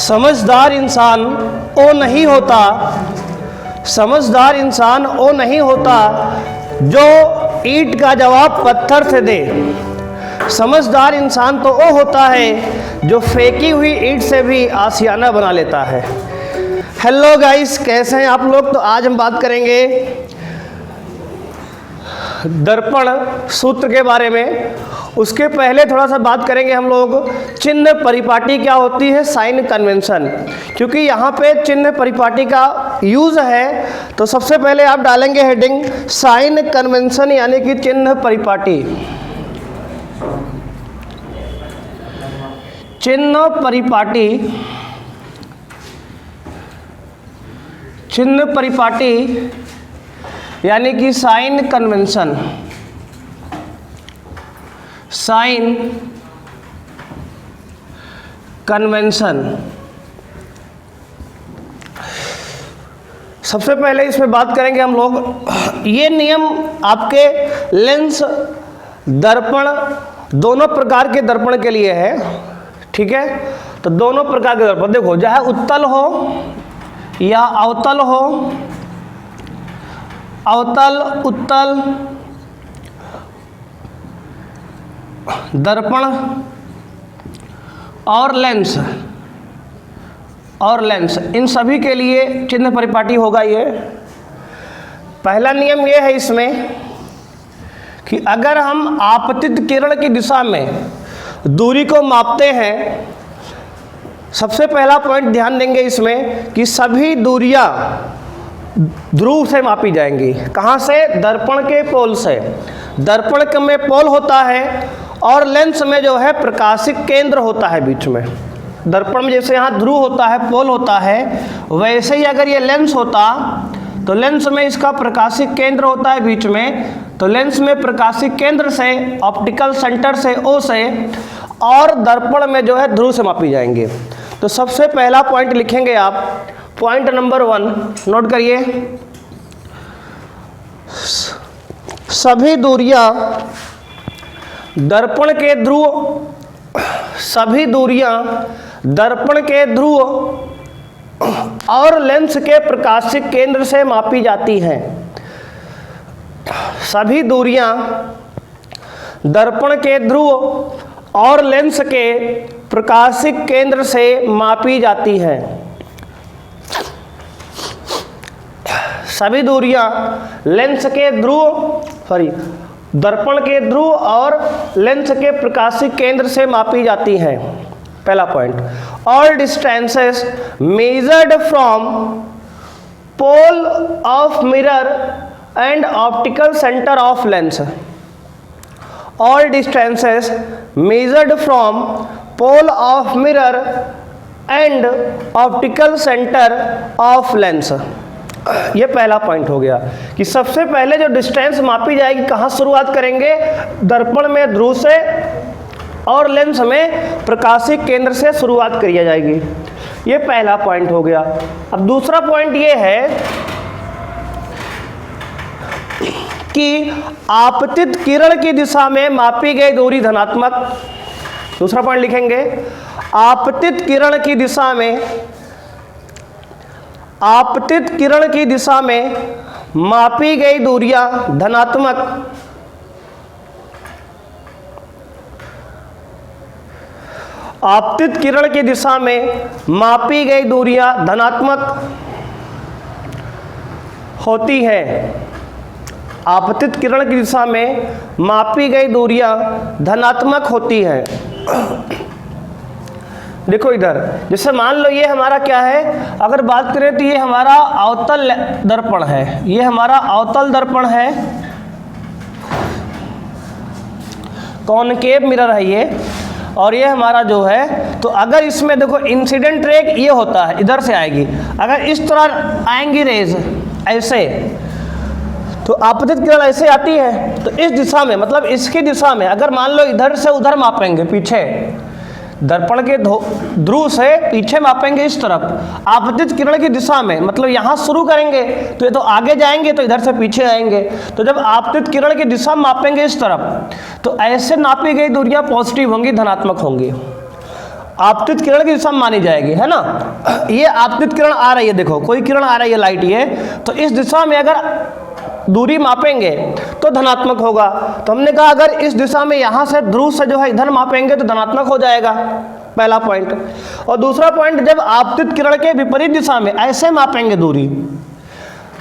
समझदार इंसान वो नहीं होता, समझदार इंसान वो नहीं होता जो ईंट का जवाब पत्थर से दे। समझदार इंसान तो वो होता है जो फेंकी हुई ईंट से भी आशियाना बना लेता है। हेलो गाइस, कैसे हैं आप लोग? तो आज हम बात करेंगे दर्पण सूत्र के बारे में। उसके पहले थोड़ा सा बात करेंगे हम लोग चिन्ह परिपाटी क्या होती है, साइन कन्वेंशन, क्योंकि यहाँ पे चिन्ह परिपाटी का यूज़ है। तो सबसे पहले आप डालेंगे हेडिंग साइन कन्वेंशन यानी कि चिन्ह परिपाटी। चिन्ह परिपाटी, चिन्ह परिपाटी यानी कि साइन कन्वेंशन, साइन कन्वेंशन। सबसे पहले इसमें बात करेंगे हम लोग, ये नियम आपके लेंस दर्पण दोनों प्रकार के दर्पण के लिए है, ठीक है। तो दोनों प्रकार के दर्पण देखो, चाहे उत्तल हो या अवतल हो, अवतल उत्तल दर्पण और लेंस, इन सभी के लिए चिन्ह परिपाटी होगा। ये पहला नियम ये है इसमें कि अगर हम आपतित किरण की दिशा में दूरी को मापते हैं, सबसे पहला पॉइंट ध्यान देंगे इसमें कि सभी दूरियां ध्रुव से मापी जाएंगी। कहाँ से? दर्पण के पोल से। दर्पण में पोल होता है और लेंस में जो है प्रकाशिक केंद्र होता है बीच में। दर्पण में जैसे यहाँ ध्रुव होता है, पोल होता है, वैसे ही अगर ये लेंस होता तो लेंस में इसका प्रकाशिक केंद्र होता है बीच में। तो लेंस में प्रकाशिक केंद्र से, ऑप्टिकल सेंटर से, ओ से, और दर्पण में जो है ध्रुव से मापी जाएंगे। तो सबसे पहला पॉइंट लिखेंगे आप, पॉइंट नंबर 1 नोट करिए। सभी दूरियां दर्पण के ध्रुव, सभी दूरियां दर्पण के ध्रुव और लेंस के प्रकाशिक केंद्र से मापी जाती हैं। सभी दूरियां दर्पण के ध्रुव और लेंस के प्रकाशिक केंद्र से मापी जाती हैं। सभी दूरियां लेंस के ध्रुव, दर्पण के ध्रुव और लेंस के प्रकाशिक केंद्र से मापी जाती हैं। पहला point. All distances measured from pole of mirror and optical centre of lens. All distances measured from pole of mirror and optical centre of lens. ये पहला पॉइंट हो गया कि सबसे पहले जो डिस्टेंस मापी जाएगी, कहाँ शुरुआत करेंगे? दर्पण में ध्रुव से और लेंस में प्रकाशिक केंद्र से शुरुआत करी जाएगी। ये पहला पॉइंट हो गया। अब दूसरा पॉइंट ये है कि आपतित किरण की दिशा में मापी गई दूरी धनात्मक। दूसरा पॉइंट लिखेंगे, आपतित किरण की दिशा में, आपतित किरण की दिशा में मापी गई दूरियां धनात्मक, आपतित किरण की दिशा में मापी गई दूरियां धनात्मक होती हैं। आपतित किरण की दिशा में मापी गई दूरियां धनात्मक होती हैं। देखो इधर, जैसे मान लो ये हमारा क्या है, अगर बात करें तो ये हमारा अवतल दर्पण है, ये हमारा अवतल दर्पण है, कॉनकेव मिरर है ये, और ये हमारा जो है, तो अगर इसमें देखो इंसिडेंट रे ये होता है, इधर से आएगी, अगर इस तरह आएंगी रेज ऐसे, तो आपतित किरण ऐसे आती है, तो इस दिशा में, मतलब इसकी दिशा में, अगर मान लो इधर से उधर मापेंगे, पीछे दर्पण के ध्रुव से पीछे मापेंगे इस तरफ, आपतित किरण की दिशा में, मतलब यहाँ शुरू करेंगे तो ये तो आगे जाएंगे, तो इधर से पीछे आएंगे, तो जब आपतित किरण की दिशा मापेंगे इस तरफ, तो ऐसे नापी गई दूरियां पॉजिटिव होंगी, धनात्मक होंगी। आपतित किरण की दिशा मानी जाएगी, है ना। ये आपतित किरण आ रही है, देखो कोई किरण आ रही है लाइट, ये तो इस दिशा में अगर दूरी मापेंगे तो धनात्मक होगा। तो हमने कहा अगर इस दिशा में यहाँ से ध्रुव से जो है इधर मापेंगे तो धनात्मक हो जाएगा, पहला पॉइंट। और दूसरा पॉइंट, जब आपतित किरण के विपरीत दिशा में ऐसे मापेंगे दूरी,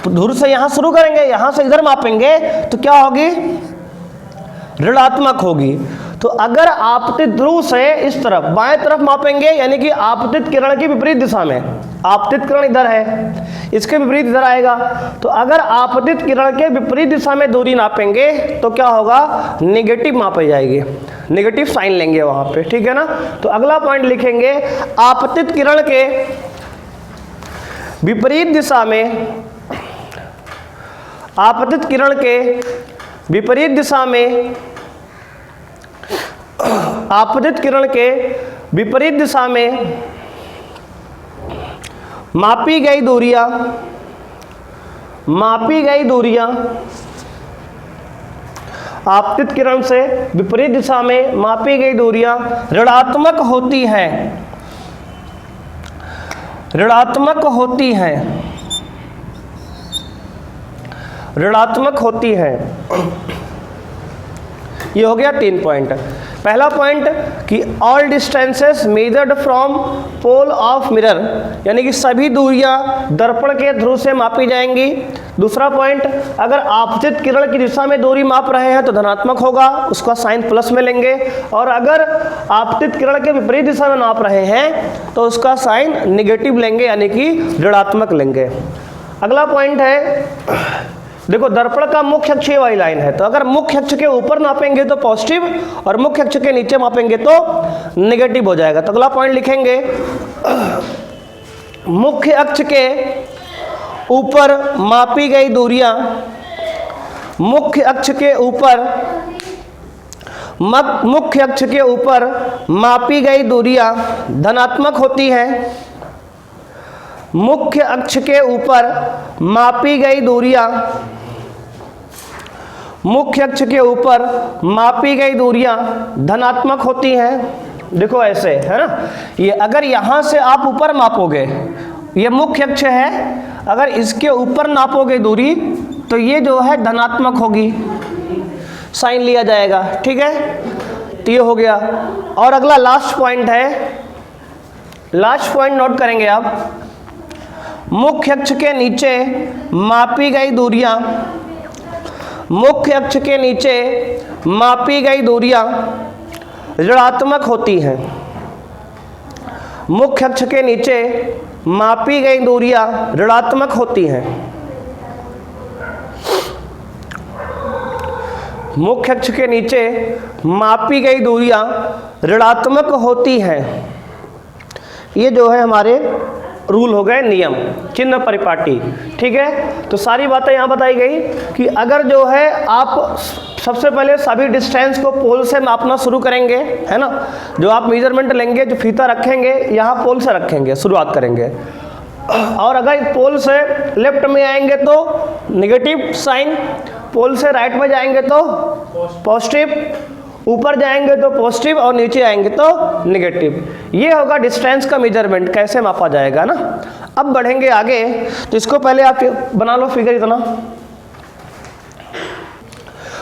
तो ध्रुव से यहाँ शुरू करेंगे, यहाँ से इधर मापेंगे तो क्या होगी, ऋणात्मक होगी। तो अगर आपतित ध्रुव से इस तरफ बाएं तरफ मापेंगे, यानी कि आपतित किरण की विपरीत दिशा में, आपतित किरण इधर है, इसके विपरीत इधर आएगा, तो अगर आपतित किरण के विपरीत दिशा में दूरी नापेंगे तो क्या होगा, नेगेटिव मापी जाएगी, नेगेटिव साइन लेंगे वहां पे, ठीक है ना। तो अगला पॉइंट लिखेंगे, आपतित किरण के विपरीत दिशा में, आपतित किरण के विपरीत दिशा में, आपतित किरण के विपरीत दिशा में मापी गई दूरियां, मापी गई दूरियां, आपतित किरण से विपरीत दिशा में मापी गई दूरियां ऋणात्मक होती हैं, ऋणात्मक होती हैं, ऋणात्मक होती हैं। ये हो गया 3 पॉइंट। पहला पॉइंट कि all distances measured from pole of mirror, यानी कि सभी दूरियां दर्पण के ध्रुव से मापी जाएंगी। दूसरा पॉइंट, अगर आपतित किरण की दिशा में दूरी माप रहे हैं तो धनात्मक होगा, उसका साइन प्लस में लेंगे, और अगर आपतित किरण के विपरीत दिशा में नाप रहे हैं तो उसका साइन निगेटिव लेंगे, यानी कि ऋणात्मक लेंगे। अगला पॉइंट है, देखो दर्पण का मुख्य अक्ष वाली लाइन है, तो अगर मुख्य अक्ष के ऊपर नापेंगे तो पॉजिटिव और मुख्य अक्ष के नीचे मापेंगे तो नेगेटिव हो जाएगा। तो अगला पॉइंट लिखेंगे, मुख्य अक्ष के ऊपर मापी गई दूरियां, मुख्य अक्ष के ऊपर, मुख्य अक्ष के ऊपर मापी गई दूरियां धनात्मक होती हैं, मुख्य अक्ष के ऊपर मापी गई दूरियां, मुख्य अक्ष के ऊपर मापी गई दूरियां धनात्मक होती हैं। देखो ऐसे है ना, ये अगर यहाँ से आप ऊपर मापोगे, ये मुख्य अक्ष है, अगर इसके ऊपर नापोगे दूरी तो ये जो है धनात्मक होगी, साइन लिया जाएगा, ठीक है। तो ये हो गया। और अगला लास्ट पॉइंट है, लास्ट पॉइंट नोट करेंगे आप, मुख्य अक्ष के नीचे मापी गई दूरियां, मुख्य अक्ष के नीचे मापी गई दूरियां ऋणात्मक होती हैं, मुख्य अक्ष के नीचे मापी गई दूरियां ऋणात्मक होती हैं, मुख्य अक्ष के नीचे मापी गई दूरियां ऋणात्मक होती हैं। ये जो है हमारे रूल हो गए, नियम, चिन्ह परिपाटी, ठीक है। तो सारी बातें यहाँ बताई गई कि अगर जो है आप सबसे पहले सभी डिस्टेंस को पोल से मापना शुरू करेंगे, है ना, जो आप मेजरमेंट लेंगे, जो फीता रखेंगे यहाँ पोल से रखेंगे, शुरुआत करेंगे, और अगर पोल से लेफ्ट में आएंगे तो नेगेटिव साइन, पोल से राइट में जाएंगे तो पॉजिटिव, ऊपर जाएंगे तो पॉजिटिव और नीचे आएंगे तो नेगेटिव। ये होगा डिस्टेंस का मेजरमेंट, कैसे मापा जाएगा ना। अब बढ़ेंगे आगे, तो इसको पहले आप बना लो फिगर इतना,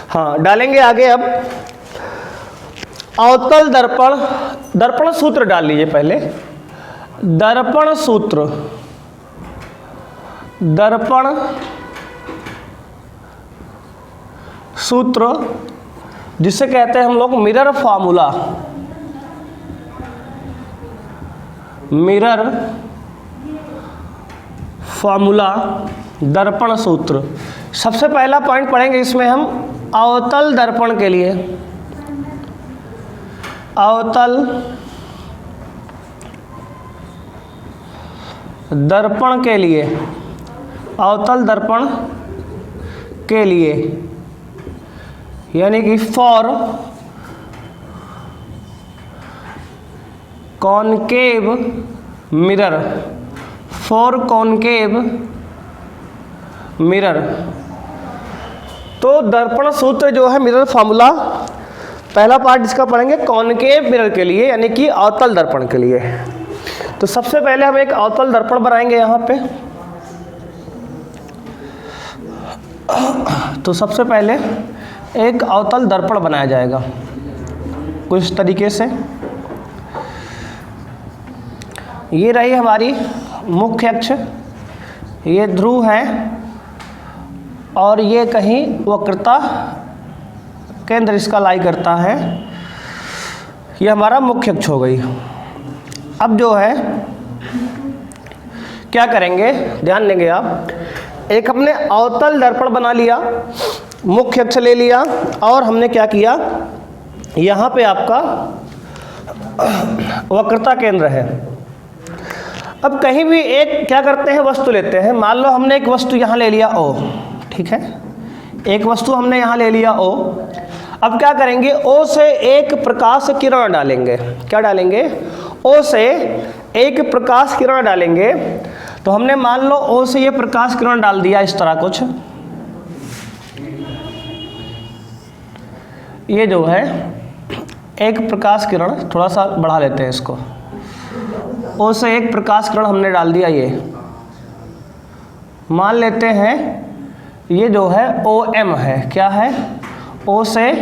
हाँ डालेंगे आगे। अब अवतल दर्पण, दर्पण सूत्र डाल लीजिए पहले, दर्पण सूत्र, दर्पण सूत्र जिसे कहते हैं हम लोग मिरर फार्मूला, मिरर फार्मूला, दर्पण सूत्र। सबसे पहला पॉइंट पढ़ेंगे इसमें हम अवतल दर्पण के लिए, अवतल दर्पण के लिए, अवतल दर्पण के लिए, यानी कि for concave mirror, for concave mirror. तो दर्पण सूत्र जो है मिरर फार्मूला, पहला पार्ट इसका पढ़ेंगे कॉनकेव मिरर के लिए, यानी कि अवतल दर्पण के लिए। तो सबसे पहले हम एक अवतल दर्पण बनाएंगे यहाँ पे। तो सबसे पहले एक अवतल दर्पण बनाया जाएगा कुछ तरीके से। ये रही हमारी मुख्य अक्ष, ये ध्रुव है, और ये कहीं वक्रता केंद्र इसका लाई करता है। ये हमारा मुख्य अक्ष हो गई। अब जो है क्या करेंगे, ध्यान देंगे आप, एक हमने अवतल दर्पण बना लिया, मुख्य अक्ष ले लिया, और हमने क्या किया, यहाँ पे आपका वक्रता केंद्र है। अब कहीं भी एक क्या करते हैं, वस्तु लेते हैं। मान लो हमने एक वस्तु यहाँ ले लिया O, ठीक है, एक वस्तु हमने यहाँ ले लिया O। अब क्या करेंगे, O से एक प्रकाश किरण डालेंगे। क्या डालेंगे, O से एक प्रकाश किरण डालेंगे। तो हमने मान लो O से ये प्रकाश किरण डाल दिया इस तरह कुछ। ये जो है एक प्रकाश किरण, थोड़ा सा बढ़ा लेते हैं इसको, O से एक प्रकाश किरण हमने डाल दिया। ये मान लेते हैं ये जो है OM है। क्या है, O से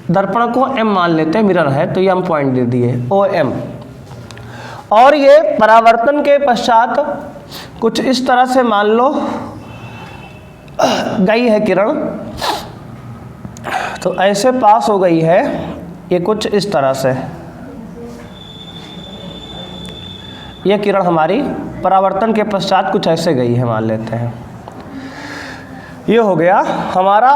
दर्पण को M मान लेते हैं, मिरर है, तो ये हम पॉइंट दे दिए OM। और ये परावर्तन के पश्चात कुछ इस तरह से मान लो गई है किरण, तो ऐसे पास हो गई है ये कुछ इस तरह से। ये किरण हमारी परावर्तन के पश्चात कुछ ऐसे गई है, मान लेते हैं। ये हो गया हमारा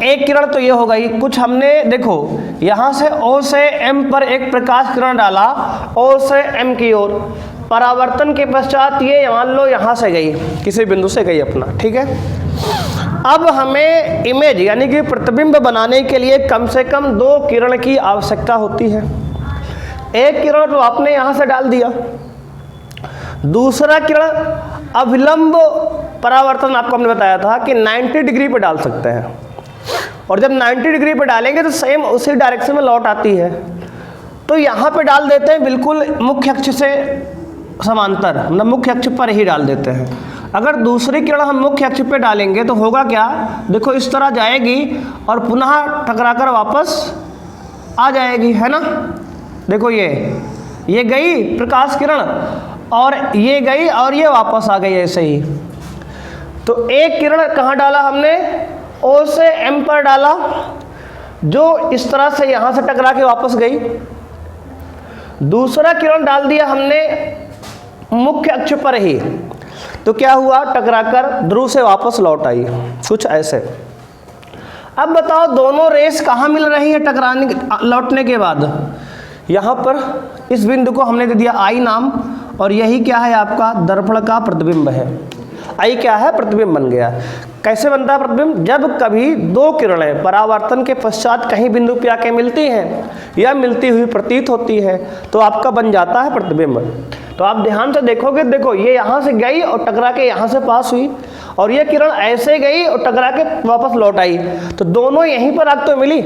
एक किरण। तो ये हो गई कुछ, हमने देखो यहाँ से O से M पर एक प्रकाश किरण डाला, O से M की ओर, परावर्तन के पश्चात ये मान लो यहाँ से गई, किसी बिंदु से गई अपना, ठीक है। अब हमें इमेज यानी कि प्रतिबिंब बनाने के लिए कम से कम 2 किरण की आवश्यकता होती है। एक किरण तो आपने यहाँ से डाल दिया, दूसरा किरण अभिलंब परावर्तन आपको हमने बताया था कि 90 डिग्री पे डाल सकते हैं, और जब 90 डिग्री पे डालेंगे तो सेम उसी डायरेक्शन में लौट आती है। तो यहाँ पे डाल देते हैं बिल्कुल मुख्य अक्ष से समांतर, मतलब मुख्य अक्ष पर ही डाल देते हैं। अगर दूसरी किरण हम मुख्य अक्ष पे डालेंगे तो होगा क्या, देखो इस तरह जाएगी और पुनः टकराकर वापस आ जाएगी, है ना। देखो ये गई प्रकाश किरण, और ये गई और ये वापस आ गई ऐसे ही। तो एक किरण कहाँ डाला हमने, O से M पर डाला, जो इस तरह से यहाँ से टकरा के वापस गई। दूसरा किरण डाल दिया हमने मुख्य अक्ष पर ही, तो क्या हुआ, टकराकर ध्रुव से वापस लौट आई, कुछ ऐसे। अब बताओ दोनों रेस कहाँ मिल रही है टकराने लौटने के बाद, यहाँ पर इस बिंदु को हमने दे दिया I नाम, और यही क्या है आपका दर्पण का प्रतिबिंब है। I क्या है, प्रतिबिंब बन गया। कैसे बनता है प्रतिबिंब, जब कभी 2 किरणें परावर्तन के पश्चात कहीं बिंदु पे आके मिलती हैं या मिलती हुई प्रतीत होती है, तो आपका बन जाता है प्रतिबिंब। तो आप ध्यान से देखोगे, देखो ये यहाँ से गई और टकरा के यहाँ से पास हुई, और ये किरण ऐसे गई और टकरा के वापस लौट आई। तो दोनों यहीं पर आग तो मिली,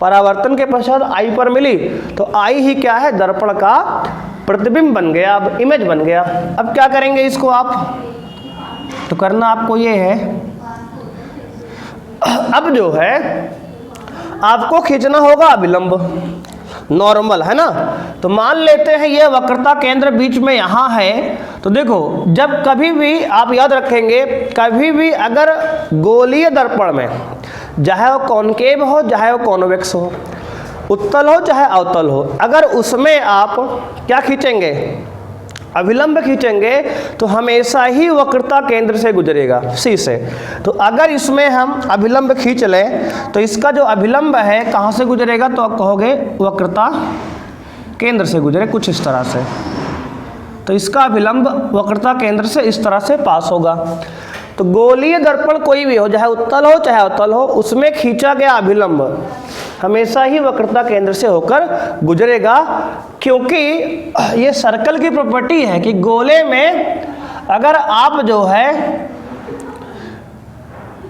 परावर्तन के पश्चात I पर मिली, तो I ही क्या है, दर्पण का प्रतिबिंब बन गया, अब इमेज बन गया। अब क्या करेंगे इसको आप, तो करना आपको ये है, अब जो है आपको खींचना होगा अभिलंब, नॉर्मल, है ना। तो मान लेते हैं ये वक्रता केंद्र बीच में यहाँ है। तो देखो जब कभी भी आप याद रखेंगे, कभी भी अगर गोलीय दर्पण में, चाहे वो कॉनकेव हो चाहे वो कॉन्वेक्स हो, उत्तल हो चाहे अवतल हो, अगर उसमें आप क्या खींचेंगे, अभिलंब खींचेंगे, तो हमेशा ही वक्रता केंद्र से गुजरेगा, C से। तो अगर इसमें हम अभिलंब खींच लें तो इसका जो अभिलंब है कहाँ से गुजरेगा, तो आप कहोगे वक्रता केंद्र से गुजरे, कुछ इस तरह से। तो इसका अभिलंब वक्रता केंद्र से इस तरह से पास होगा। तो गोलीय दर्पण कोई भी हो, चाहे उत्तल हो चाहे अवतल हो, उसमें खींचा गया अभिलंब हमेशा ही वक्रता केंद्र से होकर गुजरेगा, क्योंकि ये सर्कल की प्रॉपर्टी है कि गोले में अगर आप जो है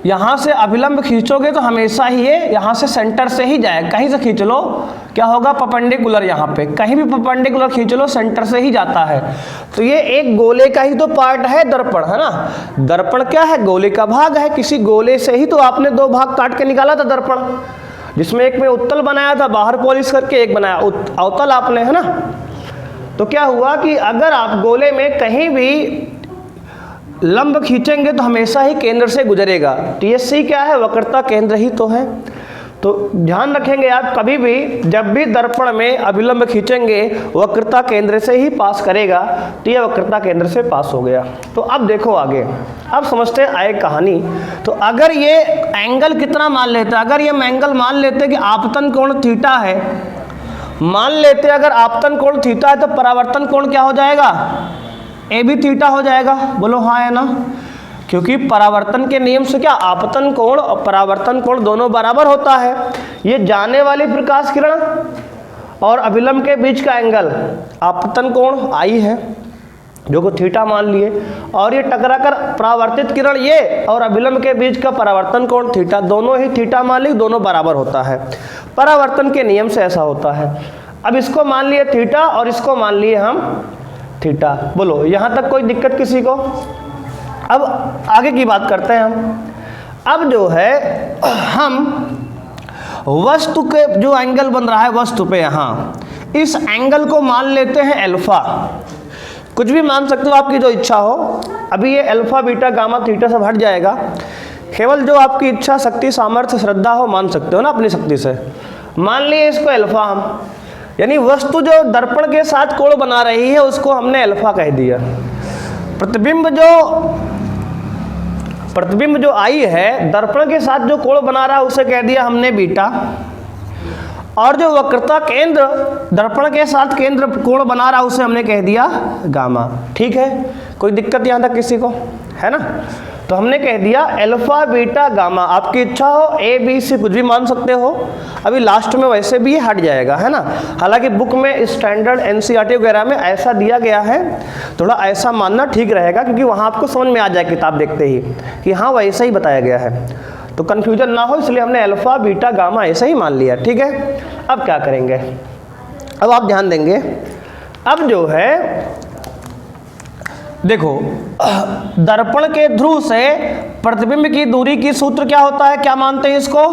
यहाँ से अभिलंब खींचोगे तो हमेशा ही ये यहाँ से सेंटर से ही जाएगा। कहीं से खींच लो क्या होगा, परपेंडिकुलर, यहाँ पे कहीं भी परपेंडिकुलर खींच लो सेंटर से ही जाता है। तो ये एक गोले का ही तो पार्ट है दर्पण, है ना। दर्पण क्या है, गोले का भाग है। किसी गोले से ही तो आपने दो भाग काट के निकाला था दर्पण, जिसमें एक में उत्तल बनाया था बाहर पॉलिश करके, एक बनाया अवतल आपने, है ना। तो क्या हुआ कि अगर आप गोले में कहीं भी लंब खींचेंगे तो हमेशा ही केंद्र से गुजरेगा। TSC क्या है, वक्रता केंद्र ही तो है। तो ध्यान रखेंगे आप, कभी भी जब भी दर्पण में अभिलंब खींचेंगे वक्रता केंद्र से ही पास करेगा। तो यह वक्रता केंद्र से पास हो गया। तो अब देखो आगे, अब समझते हैं आए कहानी। तो अगर ये एंगल कितना मान लेते, अगर ये एंगल मान लेते कि आपतन कोण थीटा है, मान लेते अगर आपतन कोण थीटा है तो परावर्तन कोण क्या हो जाएगा, ए भी थीटा हो जाएगा। बोलो हाँ है ना, क्योंकि परावर्तन के नियम से क्या आपतन कोण और परावर्तन कोण दोनों बराबर होता है। ये जाने वाली प्रकाश किरण और अभिलंब के बीच का एंगल आपतन कोण आई है, जो को थीटा मान लिए, और ये टकराकर परावर्तित किरण ये और अभिलंब के बीच का परावर्तन कोण थीटा, दोनों ही थीटा मान ली, दोनों बराबर होता है। परावर्तन के नियम से ऐसा होता है। अब इसको मान लिए थीटा और इसको मान लिए हम थीटा। बोलो यहाँ तक कोई दिक्कत किसी को। अब आगे की बात करते हैं हम। अब जो है हम वस्तु के जो एंगल बन रहा है वस्तु पे, यहाँ इस एंगल को मान लेते हैं अल्फा। कुछ भी मान सकते हो, आपकी जो इच्छा हो। अभी ये अल्फा बीटा गामा थीटा सब हट जाएगा, केवल जो आपकी इच्छा शक्ति सामर्थ्य श्रद्धा हो मान सकते हो ना अपनी शक्ति से। मान लिए इसको अल्फा हम, यानी वस्तु जो दर्पण के साथ कोण बना रही है उसको हमने अल्फा कह दिया। प्रतिबिंब जो आई है दर्पण के साथ जो कोण बना रहा है उसे कह दिया हमने बीटा, और जो वक्रता केंद्र दर्पण के साथ केंद्र कोण बना रहा है उसे हमने कह दिया गामा। ठीक है, कोई दिक्कत यहाँ तक किसी को है ना। तो हमने कह दिया अल्फा बीटा गामा, आपकी इच्छा हो ए बी सी कुछ भी मान सकते हो। अभी लास्ट में वैसे भी हट जाएगा, है ना। हालांकि बुक में स्टैंडर्ड NCERT वगैरह में ऐसा दिया गया है, थोड़ा ऐसा मानना ठीक रहेगा, क्योंकि वहाँ आपको समझ में आ जाए किताब देखते ही कि हाँ वैसा ही बताया गया है, तो कन्फ्यूजन ना हो, इसलिए हमने अल्फा बीटा गामा ऐसा ही मान लिया। ठीक है, अब क्या करेंगे, अब आप ध्यान देंगे। अब जो है देखो, दर्पण के ध्रुव से प्रतिबिंब की दूरी की सूत्र क्या होता है, क्या मानते हैं इसको,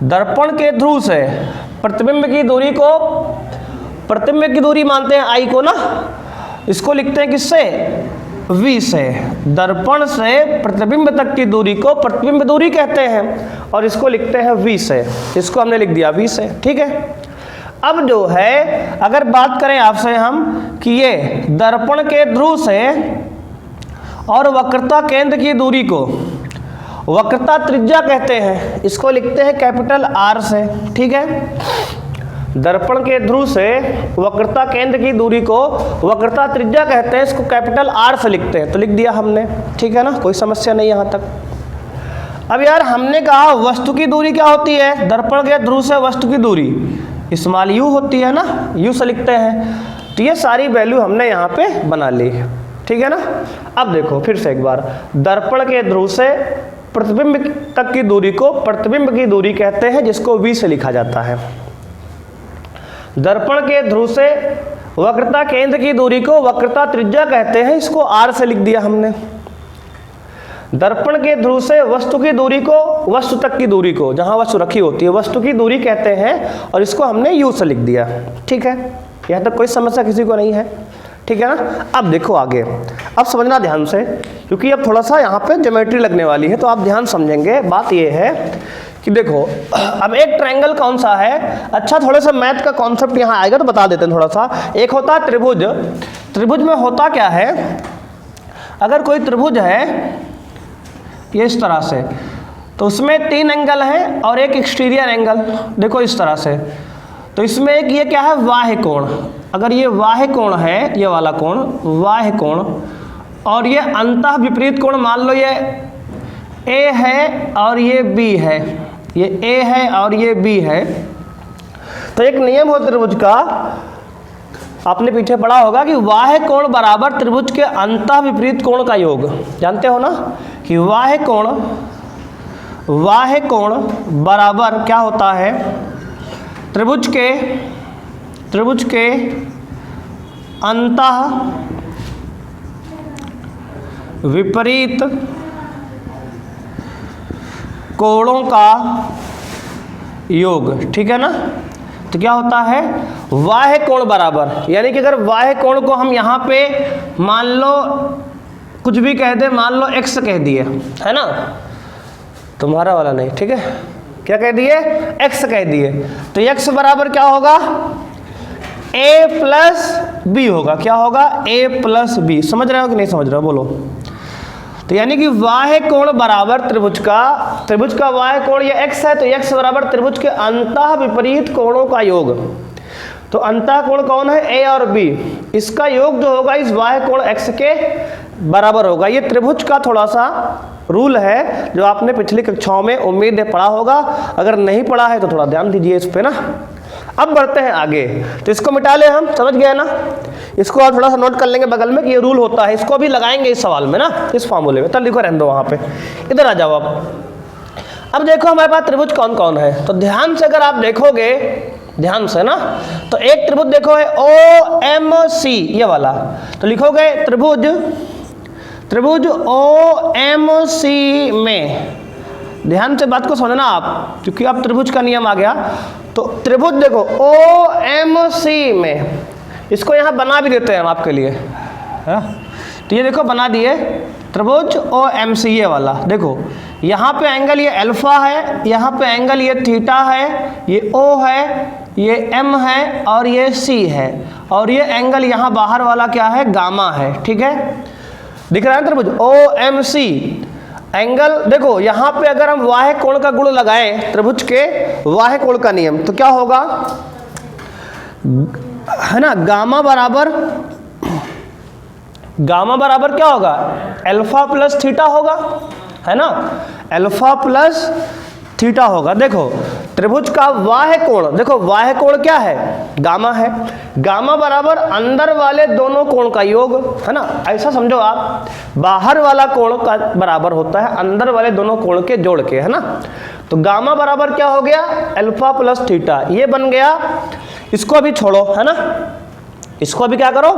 दर्पण के ध्रुव से प्रतिबिंब की दूरी को, प्रतिबिंब की दूरी मानते हैं आई को ना, इसको लिखते हैं किससे, V से। दर्पण से प्रतिबिंब तक की दूरी को प्रतिबिंब दूरी कहते हैं, और इसको लिखते हैं V से, इसको हमने लिख दिया V से। ठीक है, अब जो है अगर बात करें आपसे हम कि ये दर्पण के ध्रुव से और वक्रता केंद्र की दूरी को वक्रता त्रिज्या कहते हैं, इसको लिखते हैं कैपिटल R से। ठीक है, दर्पण के ध्रुव से वक्रता केंद्र की दूरी को वक्रता त्रिज्या कहते हैं, इसको कैपिटल R से लिखते हैं, तो लिख दिया हमने। ठीक है ना, कोई समस्या नहीं यहाँ तक। अब यार हमने कहा वस्तु की दूरी क्या होती है, दर्पण के ध्रुव से वस्तु की दूरी स्मॉल u होती है ना, u से लिखते हैं। तो ये सारी वैल्यू हमने यहाँ पे बना ली। ठीक है ना। अब देखो फिर से एक बार, दर्पण के ध्रुव से प्रतिबिंब तक की दूरी को प्रतिबिंब की दूरी कहते हैं, जिसको V से लिखा जाता है। दर्पण के ध्रुव से वक्रता केंद्र की दूरी को वक्रता त्रिज्या कहते हैं, इसको R से लिख दिया हमने। दर्पण के ध्रुव से वस्तु की दूरी को, वस्तु तक की दूरी को, जहां वस्तु रखी होती है वस्तु की दूरी कहते हैं, और इसको हमने U से लिख दिया। ठीक है, यहाँ तक कोई समस्या किसी को नहीं है। ठीक है ना। अब देखो आगे, अब समझना ध्यान से, क्योंकि अब थोड़ा सा यहाँ पे ज्योमेट्री लगने वाली है, तो आप ध्यान समझेंगे। बात ये है कि देखो अब एक ट्रायंगल कौन सा है, अच्छा थोड़ा सा मैथ का कॉन्सेप्ट यहाँ आएगा तो बता देते हैं थोड़ा सा। एक होता है त्रिभुज, त्रिभुज में होता क्या है, अगर कोई त्रिभुज है ये इस तरह से, तो उसमें 3 एंगल हैं और एक एक्सटीरियर एंगल, देखो इस तरह से। तो इसमें एक ये क्या है, बाह्य कोण। अगर ये बाह्य कोण है, ये वाला कोण बाह्य कोण, और ये अंतः विपरीत कोण मान लो ये A है और ये B है, ये A है और ये B है। तो एक नियम हो त्रिभुज का, आपने पीछे पढ़ा होगा कि बाह्य कोण बराबर त्रिभुज के अंतः विपरीत कोण का योग। जानते हो ना कि बाह्य कोण बाह्य कोण बराबर क्या होता है, त्रिभुज के अंतः विपरीत कोणों का योग। ठीक है ना। तो क्या होता है, बाह्य कोण बराबर, यानी कि अगर बाह्य कोण को हम यहाँ पे मान लो कुछ भी कह दे, मान लो x कह दिए, है ना, तुम्हारा वाला नहीं, ठीक है, क्या कह दिए, x कह दिए, तो x बराबर क्या होगा, a प्लस बी होगा। क्या होगा, a प्लस बी। समझ रहे हो कि नहीं समझ रहे हो, बोलो। तो यानी कि बाह्य कोण बराबर त्रिभुज का बाह्य कोण ये x है, तो x बराबर त्रिभुज के अंतः विपरीत कोणों का योग। तो अंतः कोण कौन है, a और b, इसका योग जो होगा इस बाह्य कोण x के बराबर होगा। ये त्रिभुज का थोड़ा सा रूल है जो आपने पिछली कक्षाओं में उम्मीद है पढ़ा होगा, अगर नहीं पढ़ा है तो थोड़ा ध्यान दीजिए इस पे ना। अब बढ़ते हैं आगे, तो इसको मिटा ले, हम समझ गए ना। इसको आप थोड़ा सा नोट कर लेंगे बगल में कि ये रूल होता है, इसको भी लगाएंगे इस सवाल में ना, इस फॉर्मूले में। तो लिखो, रहने दो वहाँ पे, इधर आ जाओ। अब देखो हमारे पास त्रिभुज कौन कौन है, तो ध्यान से अगर आप देखोगे, ध्यान से ना, तो एक त्रिभुज देखो है OMC ये वाला, तो लिखोगे त्रिभुज OMC में, ध्यान से बात को समझना आप, क्योंकि अब त्रिभुज का नियम आ गया। तो त्रिभुज देखो OMC में, इसको यहाँ बना भी देते हैं हम आपके लिए, है? तो ये देखो बना दिए त्रिभुज OMC ये वाला। देखो यहाँ पे एंगल ये अल्फा है, यहाँ पे एंगल ये थीटा है, ये O है, ये M है और ये C है, और ये एंगल यहाँ बाहर वाला क्या है, गामा है। ठीक है, दिख रहा है त्रिभुज OMC एंगल। देखो यहाँ पे अगर हम बाह्य कोण का गुण लगाएं, त्रिभुज के बाह्य कोण का नियम, तो क्या होगा, है ना, गामा बराबर क्या होगा, अल्फा प्लस थीटा होगा, है ना, अल्फा प्लस थीटा होगा। देखो त्रिभुज का बाह्य कोण, देखो बाह्य कोण क्या है, गामा है, गामा बराबर अंदर वाले दोनों कोण का योग, है ना, ऐसा समझो आप, बाहर वाला कोण का बराबर होता है अंदर वाले दोनों कोण के जोड़ के, है ना। तो गामा बराबर क्या हो गया, अल्फा प्लस थीटा, ये बन गया। इसको अभी छोड़ो, है ना, इसको अभी क्या करो,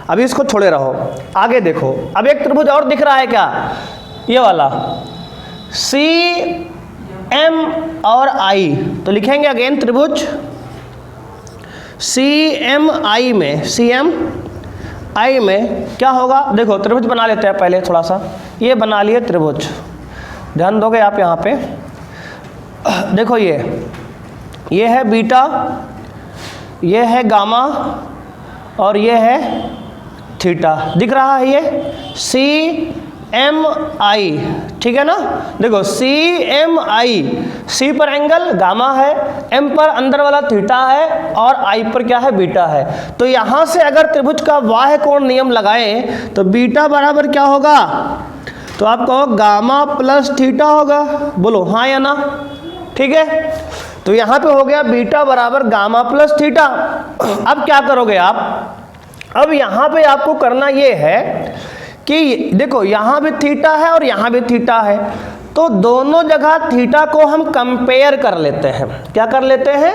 अभी इसको छोड़े रहो। आगे देखो, अब एक त्रिभुज और दिख रहा है क्या, ये वाला CM और I, तो लिखेंगे अगेन त्रिभुज CMI में क्या होगा। देखो त्रिभुज बना लेते हैं पहले थोड़ा सा, ये बना लिए त्रिभुज, ध्यान दोगे आप यहाँ पे। देखो ये है बीटा, ये है गामा और ये है थीटा, दिख रहा है ये CMI, ठीक है ना। देखो CMI, C पर एंगल गामा है, M पर अंदर वाला थीटा है और I पर क्या है, बीटा है। तो यहाँ से अगर त्रिभुज का बाह्य कोण नियम लगाएं तो बीटा बराबर क्या होगा, तो आप कहो गामा प्लस थीटा होगा, बोलो हाँ या ना, ठीक है। तो यहाँ पे हो गया बीटा बराबर गामा प्लस थीटा। अब क्या करोगे आप, अब यहाँ पे आपको करना ये है कि देखो यहाँ भी थीटा है और यहाँ भी थीटा है, तो दोनों जगह थीटा को हम कंपेयर कर लेते हैं। क्या कर लेते हैं,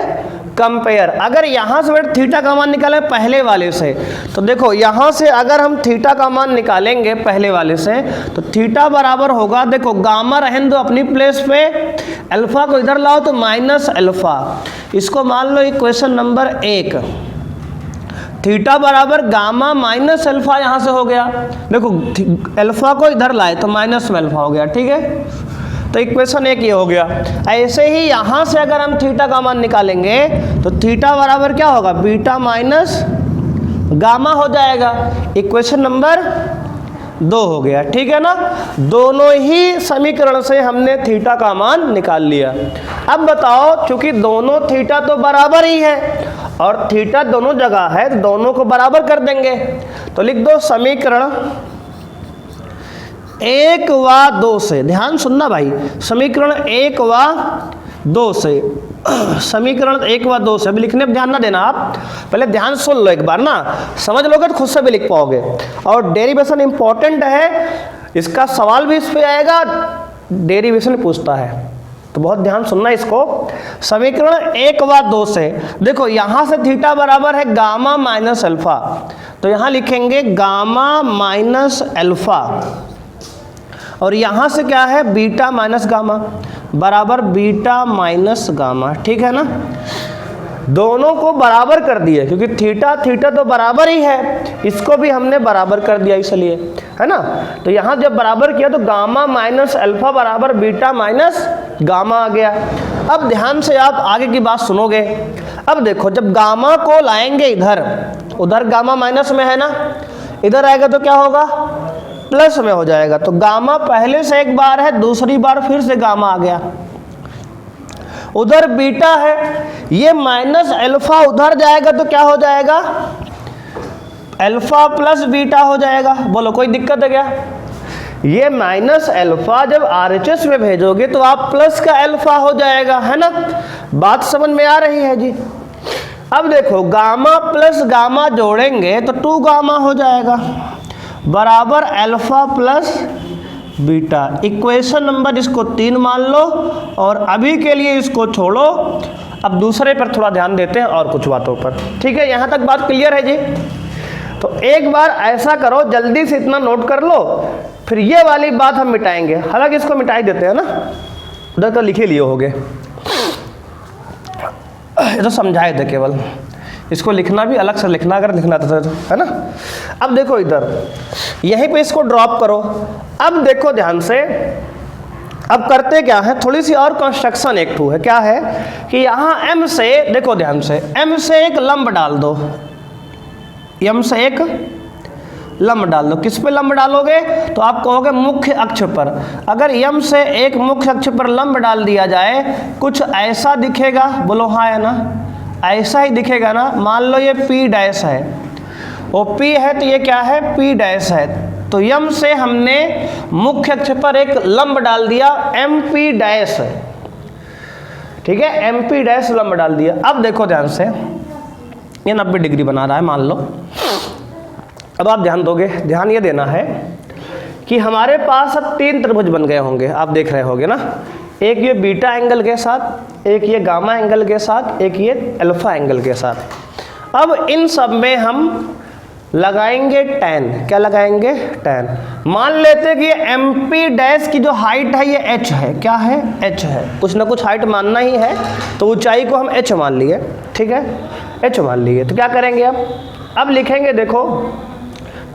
कंपेयर। अगर यहाँ से थीटा का मान निकालें पहले वाले से, तो देखो यहाँ से अगर हम थीटा का मान निकालेंगे पहले वाले से, तो थीटा बराबर होगा, देखो गामा रहने दो अपनी प्लेस पे, अल्फा को इधर लाओ तो माइनस अल्फा, इसको मान लो इक्वेशन नंबर 1, थीटा बराबर गामा माइनस अल्फा यहाँ से हो गया। देखो अल्फा को इधर लाए तो माइनस में अल्फा हो गया, ठीक है। तो इक्वेशन 1 ये हो गया। ऐसे ही यहाँ से अगर हम थीटा का मान निकालेंगे तो थीटा बराबर क्या होगा, बीटा माइनस गामा हो जाएगा, इक्वेशन नंबर 2 हो गया, ठीक है ना। दोनों ही समीकरण से हमने थीटा का मान निकाल लिया। अब बताओ, चूंकि दोनों थीटा तो बराबर ही है और थीटा दोनों जगह है, तो दोनों को बराबर कर देंगे। तो लिख दो समीकरण 1 व 2 से, ध्यान सुनना भाई, समीकरण 1 व 2 से, समीकरण 1 व 2 से, अभी लिखने पर ध्यान ना देना आप, पहले ध्यान सुन लो एक बार ना, समझ लोगे तो खुद से भी लिख पाओगे। और डेरिवेशन इंपॉर्टेंट है, इसका सवाल भी इस पे आएगा, डेरिवेशन पूछता है, तो बहुत ध्यान सुनना इसको। समीकरण 1 व 2 से देखो, यहाँ से थीटा बराबर है गामा माइनस अल्फा, तो यहाँ लिखेंगे गामा माइनस अल्फा, और यहाँ से क्या है बीटा माइनस गामा बराबर बीटा माइनस गामा, ठीक है ना। दोनों को बराबर कर दिए क्योंकि थीटा थीटा तो बराबर ही है, इसको भी हमने बराबर कर दिया इसलिए, है ना। तो यहाँ जब बराबर किया तो गामा माइनस अल्फा बराबर बीटा माइनस गामा आ गया। अब ध्यान से आप आगे की बात सुनोगे। अब देखो, जब गामा को लाएंगे इधर, उधर गामा माइनस में है ना, इधर आएगा तो क्या होगा प्लस में हो जाएगा। तो गामा पहले से एक बार है, दूसरी बार फिर से गामा आ गया। उधर बीटा है, ये माइनस अल्फा उधर जाएगा तो क्या हो जाएगा अल्फा प्लस बीटा हो जाएगा। बोलो कोई दिक्कत है क्या? ये माइनस अल्फा जब आरएचएस में भेजोगे तो आप प्लस का अल्फा हो जाएगा, है ना। बात समझ में आ रही है जी। अब देखो, गामा प्लस गामा जोड़ेंगे तो 2 गामा हो जाएगा बराबर alpha plus beta. Equation number इसको 3 मान लो और अभी के लिए इसको छोड़ो। अब दूसरे पर थोड़ा ध्यान देते हैं और कुछ बातों पर, ठीक है। यहाँ तक बात क्लियर है जी। तो एक बार ऐसा करो, जल्दी से इतना नोट कर लो, फिर ये वाली बात हम मिटाएंगे। हालांकि इसको मिटा ही देते हैं ना, उधर तो लिखे लिए होगे, ये तो समझाए थे केवल, इसको लिखना भी अलग से लिखना अगर लिखना था तो, है ना। अब देखो इधर यहीं पे इसको ड्रॉप करो। अब देखो ध्यान से, अब करते क्या है, थोड़ी सी और कंस्ट्रक्शन एक ठू है। क्या है कि यहाँ m से, देखो ध्यान से, m से एक लंब डाल दो, m से एक लंब डाल दो। किस पे लंब डालोगे? तो आप कहोगे मुख्य अक्ष पर। अगर m से एक मुख्य अक्ष पर लंब डाल दिया जाए, कुछ ऐसा दिखेगा, बोलो हाँ है ना, ऐसा ही दिखेगा ना। मान लो ये P डैश है, वो P है तो ये क्या है P डैश है। तो m से हमने मुख्य अक्ष पर एक लंब डाल दिया MP डैश, ठीक है, MP डैश लंब डाल दिया। अब देखो ध्यान से, ये 90 डिग्री बना रहा है मान लो। अब आप ध्यान दोगे, ध्यान ये देना है कि हमारे पास अब 3 त्रिभुज बन गए होंगे, आप देख रहे होगे ना। एक ये बीटा एंगल के साथ, एक ये गामा एंगल के साथ, एक ये अल्फा एंगल के साथ। अब इन सब में हम लगाएंगे tan। क्या लगाएंगे? tan। मान लेते कि ये MP डैश की जो हाइट है ये h है। क्या है? h है। कुछ ना कुछ हाइट मानना ही है, तो ऊंचाई को हम h मान लिए, ठीक है, h मान लिए। तो क्या करेंगे अब लिखेंगे, देखो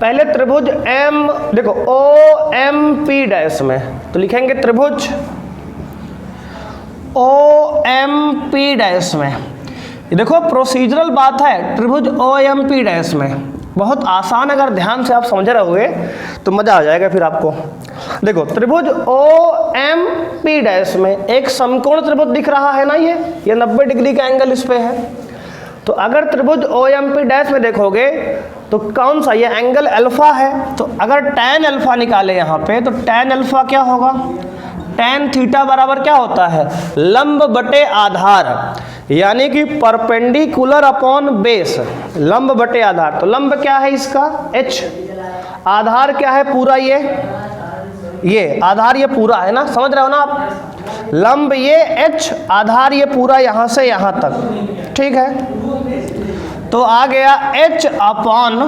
पहले त्रिभुज M, देखो OMP डैश में, तो लिखेंगे त्रिभुज OMP डैश में। ये देखो प्रोसीजरल बात है, त्रिभुज OMP डैश में बहुत आसान, अगर ध्यान से आप समझ रहोगे तो मजा आ जाएगा फिर आपको। देखो त्रिभुज OMP डैश में एक समकोण त्रिभुज दिख रहा है ना, ये 90 डिग्री का एंगल इस पे है। तो अगर त्रिभुज OMP डैश में देखोगे तो कौन सा, ये एंगल अल्फा है। तो अगर tan अल्फा निकाले यहाँ पे, तो tan अल्फा क्या होगा, tan थीटा बराबर क्या होता है, लंब बटे आधार, यानी कि परपेंडिकुलर अपॉन बेस, लंब बटे आधार। तो लंब क्या है इसका h, आधार क्या है पूरा, ये आधार ये पूरा है ना, समझ रहे हो ना आप। लंब ये h, आधार ये पूरा यहाँ से यहाँ तक, ठीक है। तो आ गया h अपॉन,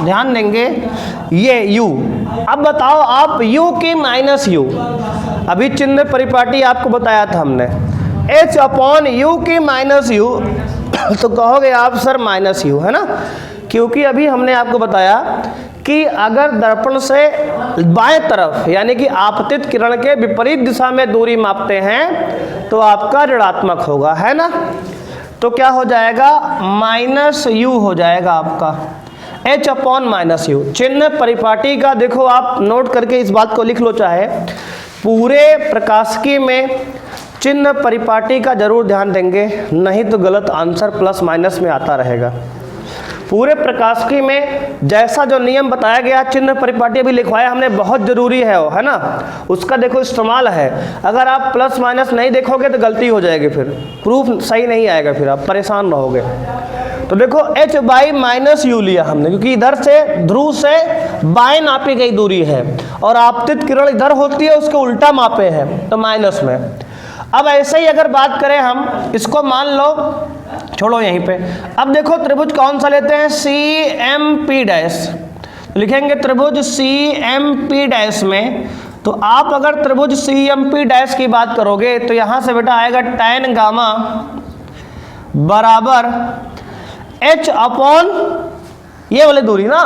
ध्यान देंगे ये u। अब बताओ आप u की माइनस u, अभी चिन्ह परिपाटी आपको बताया था हमने, h अपॉन u की माइनस u। तो कहोगे आप सर माइनस u, है ना, क्योंकि अभी हमने आपको बताया कि अगर दर्पण से बाएं तरफ यानी कि आपतित किरण के विपरीत दिशा में दूरी मापते हैं तो आपका ऋणात्मक होगा, है ना। तो क्या हो जाएगा, माइनस u हो जाएगा आपका, h अपॉन माइनस u। चिन्ह परिपाटी का देखो आप नोट करके इस बात को लिख लो, चाहे पूरे प्रकाशिकी में चिन्ह परिपाटी का जरूर ध्यान देंगे, नहीं तो गलत आंसर प्लस माइनस में आता रहेगा। पूरे प्रकाशिकी में जैसा जो नियम बताया गया, चिन्ह परिपाटी अभी लिखवाया हमने, बहुत जरूरी है वो, है ना, उसका देखो इस्तेमाल है। अगर आप प्लस माइनस नहीं देखोगे तो गलती हो जाएगी, फिर प्रूफ सही नहीं आएगा, फिर आप परेशान रहोगे। तो देखो h बाई माइनस यू लिया हमने, क्योंकि इधर से ध्रुव से बाएं नापी गई दूरी है और आपतित किरण इधर होती है, उसके उल्टा मापे हैं तो माइनस में। अब ऐसे ही अगर बात करें हम, इसको मान लो, छोड़ो यहीं पे। अब देखो त्रिभुज कौन सा लेते हैं, सी एम पी डैश, तो लिखेंगे त्रिभुज सी एम पी डैश में, तो आप अगर त्रिभुज सी एम पी डैश की बात करोगे तो यहाँ से बेटा आएगा tan गामा बराबर h अपॉन ये वाली दूरी ना,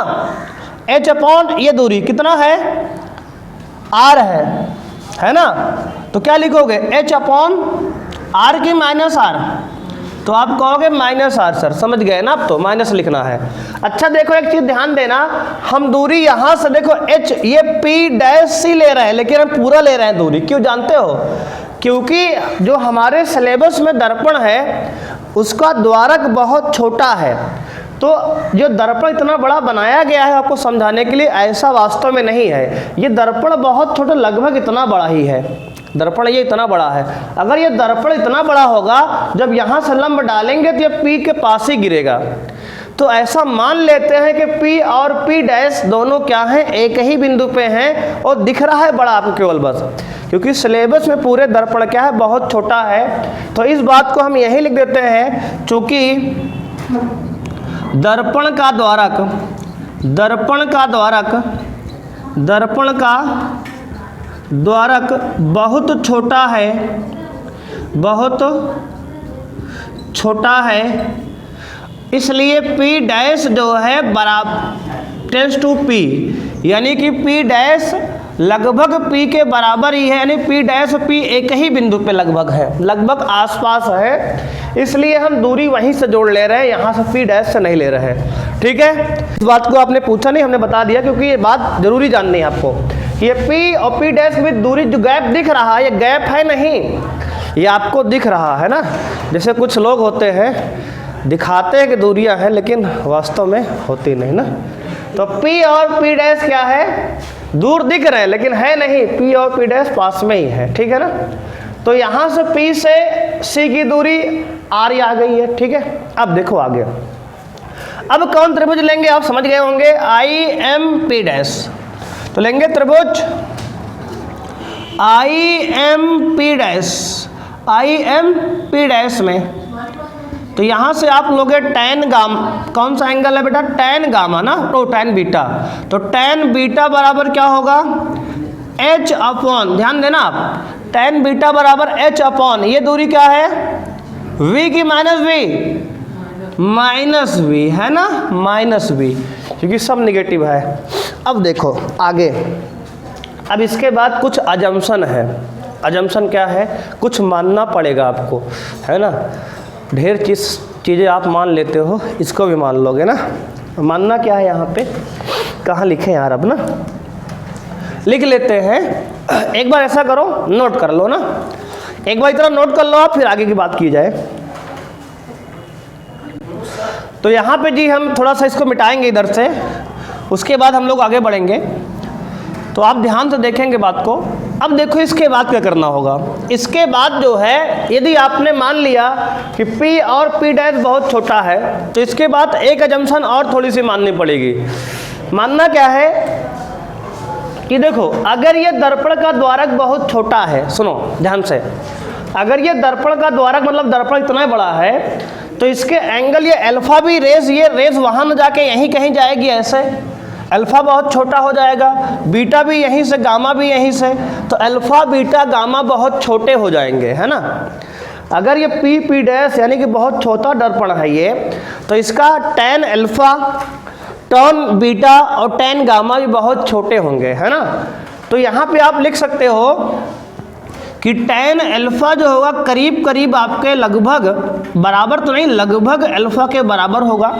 h अपॉन ये दूरी कितना है, r है ना, तो क्या लिखोगे h अपॉन r की माइनस r, तो आप कहोगे माइनस r सर, समझ गए ना, अब तो माइनस लिखना है। अच्छा देखो एक चीज ध्यान देना, हम दूरी यहां से देखो h ये p डैश सी ले रहे हैं, लेकिन हम पूरा ले रहे हैं दूरी, क्यों जानते हो, क्योंकि जो हमारे सिलेबस में दर्पण है उसका द्वारक बहुत छोटा है, तो जो दर्पण इतना बड़ा बनाया गया है आपको समझाने के लिए, ऐसा वास्तव में नहीं है। ये दर्पण बहुत छोटा, लगभग इतना बड़ा ही है दर्पण, ये इतना बड़ा है। अगर ये दर्पण इतना बड़ा होगा, जब यहाँ से लंब डालेंगे तो ये P के पास ही गिरेगा। तो ऐसा मान लेते हैं कि P और P डैश दोनों क्या हैं, एक ही बिंदु पे हैं, और दिख रहा है बड़ा आपको केवल बस, क्योंकि सिलेबस में पूरे दर्पण क्या है, बहुत छोटा है। तो इस बात को हम यही लिख देते हैं, चूंकि दर्पण का द्वारक बहुत छोटा है, इसलिए P डैश जो है बराबर टेंस टू P, यानी कि P डैश लगभग P के बराबर ही है, यानी P डैश P एक ही बिंदु पे लगभग है, लगभग आसपास है, इसलिए हम दूरी वहीं से जोड़ ले रहे हैं, यहाँ से P डैश से नहीं ले रहे हैं। ठीक है, इस बात को आपने पूछा नहीं, हमने बता दिया, क्योंकि ये बात जरूरी जाननी है आपको। ये P और P डैश के बीच दूरी जो गैप दिख रहा है, ये गैप है नहीं, ये आपको दिख रहा है ना। जैसे कुछ लोग होते हैं दिखाते हैं कि दूरियां हैं, लेकिन वास्तव में होती नहीं ना। तो P और P डैश क्या है, दूर दिख रहे हैं लेकिन है नहीं, P और P डैश पास में ही है। ठीक है ना, तो यहाँ से P से C की दूरी R आ गई है। ठीक है, अब देखो आगे, अब कौन त्रिभुज लेंगे आप समझ गए होंगे, IMP डैश। तो लेंगे त्रिभुज IMP डैश में, तो यहाँ से आप लोगे tan गामा, कौन सा एंगल है बेटा, tan गामा ना, तो tan बीटा, तो tan बीटा बराबर क्या होगा, h अपॉन, ध्यान देना आप, tan बीटा बराबर h अपॉन, ये दूरी क्या है, v की माइनस v है ना, माइनस v, क्योंकि सब निगेटिव है। अब देखो आगे, अब इसके बाद कुछ अजम्पशन है। अजम्पशन क्या है, कुछ मानना पड़ेगा आपको, है ना। ढेर चीज़ें आप मान लेते हो, इसको भी मान लोगे ना। मानना क्या है, यहाँ पे कहाँ लिखे यार, अब ना लिख लेते हैं। एक बार ऐसा करो, नोट कर लो ना, एक बार इतना नोट कर लो आप, फिर आगे की बात की जाए। तो यहाँ पे जी हम थोड़ा सा इसको मिटाएंगे इधर से, उसके बाद हम लोग आगे बढ़ेंगे, तो आप ध्यान से देखेंगे बात को। अब देखो इसके बाद क्या करना होगा, इसके बाद जो है, यदि आपने मान लिया कि P और P डैश बहुत छोटा है, तो इसके बाद एक अजम्पशन और थोड़ी सी माननी पड़ेगी। मानना क्या है कि देखो, अगर ये दर्पण का द्वारक बहुत छोटा है, सुनो ध्यान से, अगर ये दर्पण का द्वारक मतलब दर्पण इतना बड़ा है, तो इसके एंगल ये अल्फा भी रेज, ये रेज वहाँ न जाके यहीं कहीं जाएगी, ऐसे अल्फा बहुत छोटा हो जाएगा, बीटा भी यहीं से, गामा भी यहीं से, तो अल्फा बीटा गामा बहुत छोटे हो जाएंगे, है ना। अगर ये P डैश यानी कि बहुत छोटा दर्पण है ये, तो इसका tan अल्फा, tan बीटा और tan गामा भी बहुत छोटे होंगे, है ना। तो यहाँ पे आप लिख सकते हो कि tan अल्फा जो होगा करीब करीब आपके लगभग, बराबर तो नहीं, लगभग अल्फा के बराबर होगा।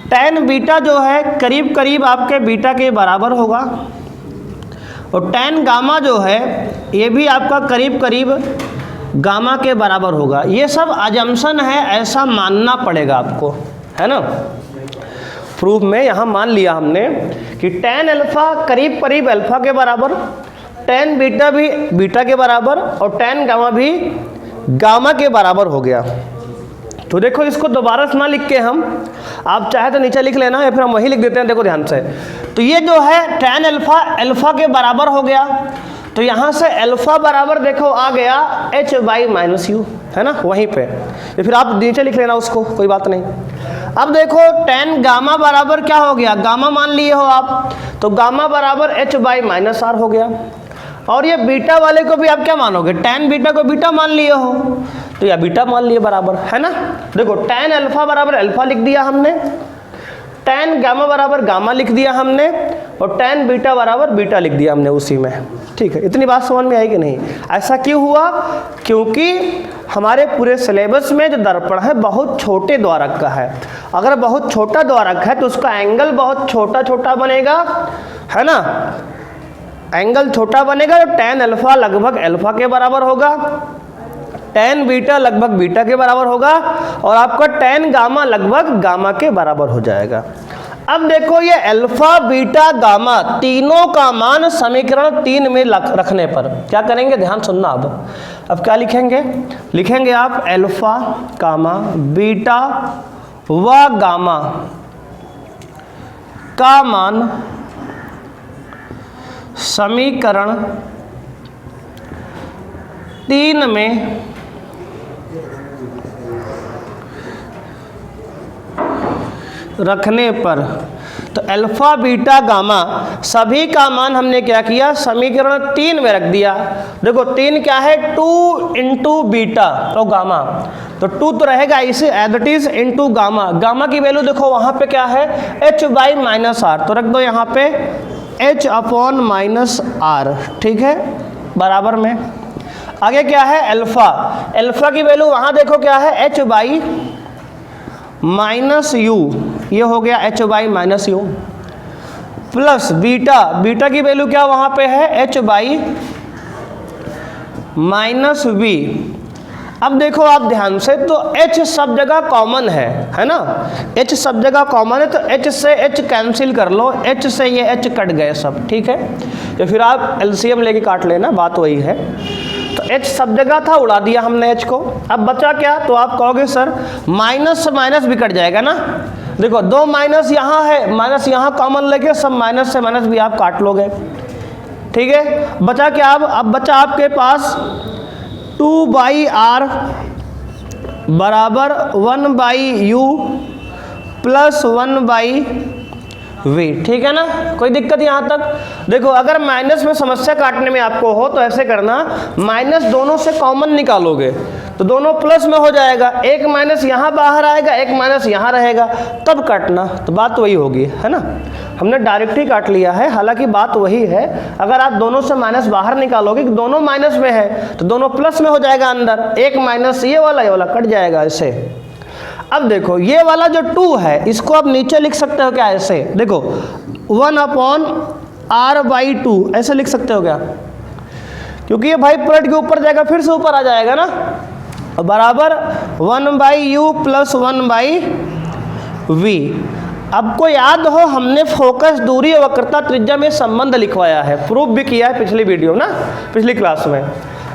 tan बीटा जो है करीब करीब आपके बीटा के बराबर होगा, और tan गामा जो है ये भी आपका करीब करीब गामा के बराबर होगा। ये सब अजम्पशन है, ऐसा मानना पड़ेगा आपको, है ना। प्रूफ में यहाँ मान लिया हमने कि tan अल्फा करीब करीब अल्फा के बराबर, tan बीटा भी बीटा के बराबर, और tan गामा भी गामा के बराबर हो गया। तो देखो इसको दोबारा से ना लिख के हम, आप चाहे तो नीचे लिख लेना या फिर हम वही लिख देते हैं, देखो ध्यान से। तो ये जो है tan अल्फा अल्फा के बराबर हो गया, तो यहाँ से अल्फा बराबर देखो आ गया h/-u, है ना, वहीं पे। या फिर आप नीचे लिख लेना उसको, कोई बात नहीं। अब देखो tan गामा बराबर क्या हो गया, गामा मान लिए हो आप, तो गामा बराबर h/-r हो गया। और ये बीटा वाले को भी आप क्या मानोगे, tan बीटा को बीटा मान लिए हो, तो या बीटा मान लिए बराबर, है ना। देखो tan अल्फा बराबर अल्फा लिख दिया हमने, tan गामा बराबर गामा लिख दिया हमने, और tan बीटा बराबर बीटा लिख दिया हमने उसी में। ठीक है, इतनी बात समझ में आई कि नहीं। ऐसा क्यों हुआ, क्योंकि हमारे पूरे सिलेबस में जो दर्पण है बहुत छोटे द्वारक का है। अगर बहुत छोटा द्वारक है तो उसका एंगल बहुत छोटा छोटा बनेगा, है ना, एंगल छोटा बनेगा, तो tan अल्फा लगभग अल्फा के बराबर होगा, tan बीटा लगभग बीटा के बराबर होगा, और आपका tan गामा लगभग गामा के बराबर हो जाएगा। अब देखो ये अल्फा बीटा गामा तीनों का मान समीकरण 3 में रखने पर क्या करेंगे, ध्यान सुनना। अब क्या लिखेंगे, लिखेंगे आप अल्फा गामा बीटा व गामा का मान समीकरण 3 में रखने पर, तो अल्फा बीटा गामा सभी का मान हमने क्या किया, समीकरण 3 में रख दिया। देखो 3 क्या है, 2 इंटू बीटा और गामा, तो 2 तो रहेगा इसे as it is into gamma. Gamma की वैल्यू देखो वहां पे क्या है, h/-r, तो रख दो यहाँ पे h/-r, ठीक है, बराबर में। आगे क्या है अल्फा, अल्फा की वैल्यू वहां देखो क्या है, h/-u, ये हो गया h/-u, प्लस बीटा, बीटा की वैल्यू क्या वहां पे है, h/-v। अब देखो आप ध्यान से, तो h सब जगह कॉमन है ना, h सब जगह कॉमन है, तो h से h कैंसिल कर लो, h से ये h कट गए सब, ठीक है। या फिर आप LCM लेके काट लेना, बात वही है। तो h सब जगह था, उड़ा दिया हमने h को। अब बचा क्या, तो आप कहोगे सर माइनस से माइनस भी कट जाएगा ना। देखो 2 माइनस यहाँ है, माइनस यहाँ कॉमन लेके सब माइनस से माइनस भी आप काट लोगे, ठीक है। बचा क्या, अब बचा आपके पास 2/r बराबर 1/u प्लस 1/v, ठीक है ना, कोई दिक्कत यहाँ तक। देखो अगर माइनस में समस्या काटने में आपको हो तो ऐसे करना, माइनस दोनों से कॉमन निकालोगे तो दोनों प्लस में हो जाएगा, एक माइनस यहाँ बाहर आएगा, एक माइनस यहाँ रहेगा, तब काटना, तो बात वही होगी, है ना। हमने डायरेक्ट ही काट लिया है, हालांकि बात वही है। अगर आप दोनों से माइनस बाहर निकालोगे, दोनों माइनस में है तो दोनों प्लस में हो जाएगा अंदर, एक माइनस ये वाला कट जाएगा ऐसे। अब देखो ये वाला जो 2 है इसको आप नीचे लिख सकते हो क्या, ऐसे देखो 1/r/2 ऐसे लिख सकते हो क्या, क्योंकि ये भाई पलट के ऊपर जाएगा, फिर से ऊपर आ जाएगा ना, बराबर 1/u प्लस 1/v। आपको याद हो हमने फोकस दूरी और वक्रता त्रिज्या में संबंध लिखवाया है, प्रूफ भी किया है पिछली वीडियो ना, पिछली क्लास में।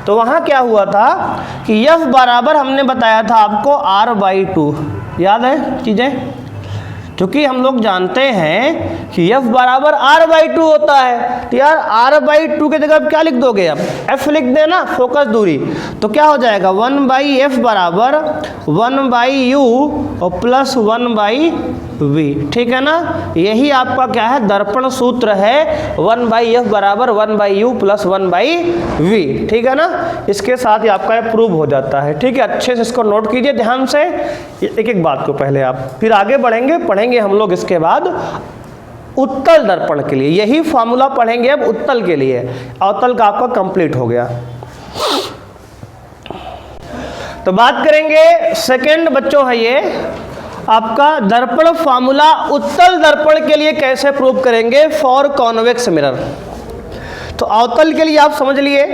तो वहाँ क्या हुआ था कि f बराबर हमने बताया था आपको r/2, याद है चीज़ें, क्योंकि हम लोग जानते हैं कि f बराबर r/2 होता है। तो यार r/2 के जगह क्या लिख दोगे, आप f लिख देना, फोकस दूरी, तो क्या हो जाएगा 1/f बराबर 1/u और प्लस 1/v, ठीक है ना। यही आपका क्या है, दर्पण सूत्र है, 1/f बराबर 1/u प्लस 1/v, ठीक है ना। इसके साथ ही आपका ये प्रूव हो जाता है, ठीक है। अच्छे से इसको नोट कीजिए ध्यान से, एक एक बात को पहले आप, फिर आगे बढ़ेंगे, पढ़ेंगे हम लोग इसके बाद उत्तल दर्पण के लिए, यही फॉर्मूला पढ़ेंगे अब उत्तल के लिए। अवतल का आपका कंप्लीट हो गया। तो बात करेंगे सेकंड बच्चों है ये आपका दर्पण फार्मूला उत्तल दर्पण के लिए कैसे प्रूव करेंगे फॉर कॉन्वेक्स मिरर। तो अवतल के लिए आप समझ लिए,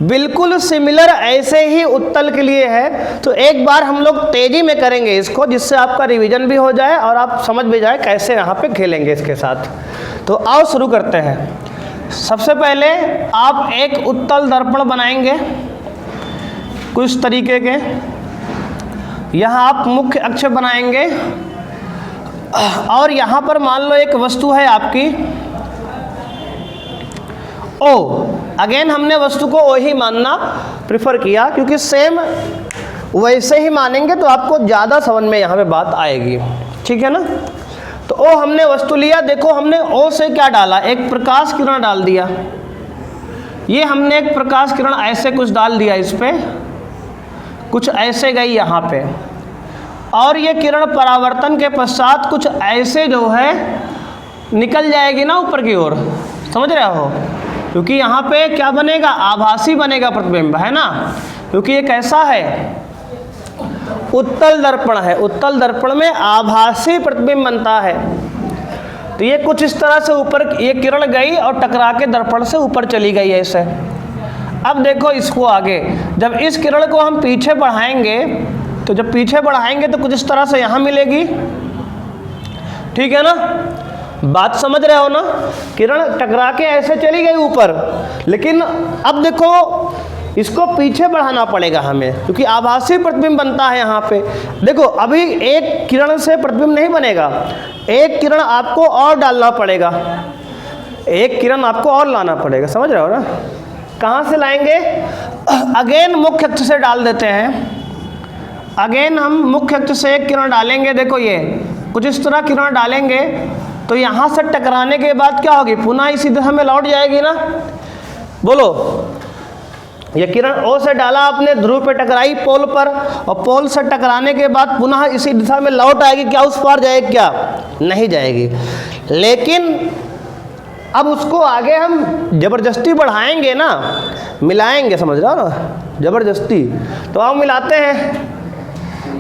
बिल्कुल सिमिलर ऐसे ही उत्तल के लिए है। तो एक बार हम लोग तेजी में करेंगे इसको, जिससे आपका रिवीजन भी हो जाए और आप समझ भी जाए कैसे यहाँ पे खेलेंगे इसके साथ। तो आओ शुरू करते हैं। सबसे पहले आप एक उत्तल दर्पण बनाएंगे कुछ तरीके के। यहाँ आप मुख्य अक्ष बनाएंगे और यहाँ पर मान लो एक वस्तु है आपकी ओ। अगेन हमने वस्तु को ओ ही मानना प्रिफर किया क्योंकि सेम वैसे ही मानेंगे तो आपको ज़्यादा समझ में यहाँ पे बात आएगी, ठीक है ना। तो ओ हमने वस्तु लिया, देखो हमने ओ से क्या डाला, एक प्रकाश किरण डाल दिया। ये हमने एक प्रकाश किरण ऐसे कुछ डाल दिया, इस पे कुछ ऐसे गई यहाँ पे, और ये किरण परावर्तन के पश्चात कुछ ऐसे जो है निकल जाएगी ना ऊपर की ओर, समझ रहे हो। क्योंकि यहाँ पे क्या बनेगा, आभासी बनेगा प्रतिबिंब, है ना। क्योंकि ये कैसा है, उत्तल दर्पण है। उत्तल दर्पण में आभासी प्रतिबिंब बनता है। तो ये कुछ इस तरह से ऊपर ये किरण गई और टकरा के दर्पण से ऊपर चली गई ऐसे। अब देखो इसको आगे, जब इस किरण को हम पीछे बढ़ाएंगे तो जब पीछे बढ़ाएंगे तो कुछ इस तरह से यहाँ मिलेगी, ठीक है ना। बात समझ रहे हो ना। किरण टकरा के ऐसे चली गई ऊपर, लेकिन अब देखो इसको पीछे बढ़ाना पड़ेगा हमें क्योंकि आभासी प्रतिबिंब बनता है यहाँ पे। देखो अभी एक किरण से प्रतिबिंब नहीं बनेगा, एक किरण आपको और डालना पड़ेगा, एक किरण आपको और लाना पड़ेगा, समझ रहे हो ना। कहाँ से लाएंगे, अगेन मुख्य अक्ष से डाल देते हैं। अगेन हम मुख्य अक्ष से एक किरण डालेंगे, देखो ये कुछ इस तरह किरण डालेंगे तो यहाँ से टकराने के बाद क्या होगी, पुनः इसी दिशा में लौट जाएगी ना। बोलो, ये किरण ओ से डाला आपने, ध्रुव पे टकराई पोल पर, और पोल से टकराने के बाद पुनः इसी दिशा में लौट आएगी, क्या उस पार जाएगी, क्या नहीं जाएगी। लेकिन अब उसको आगे हम जबरदस्ती बढ़ाएंगे ना, मिलाएंगे, समझ रहे हो ना, जबरदस्ती। तो हम मिलाते हैं,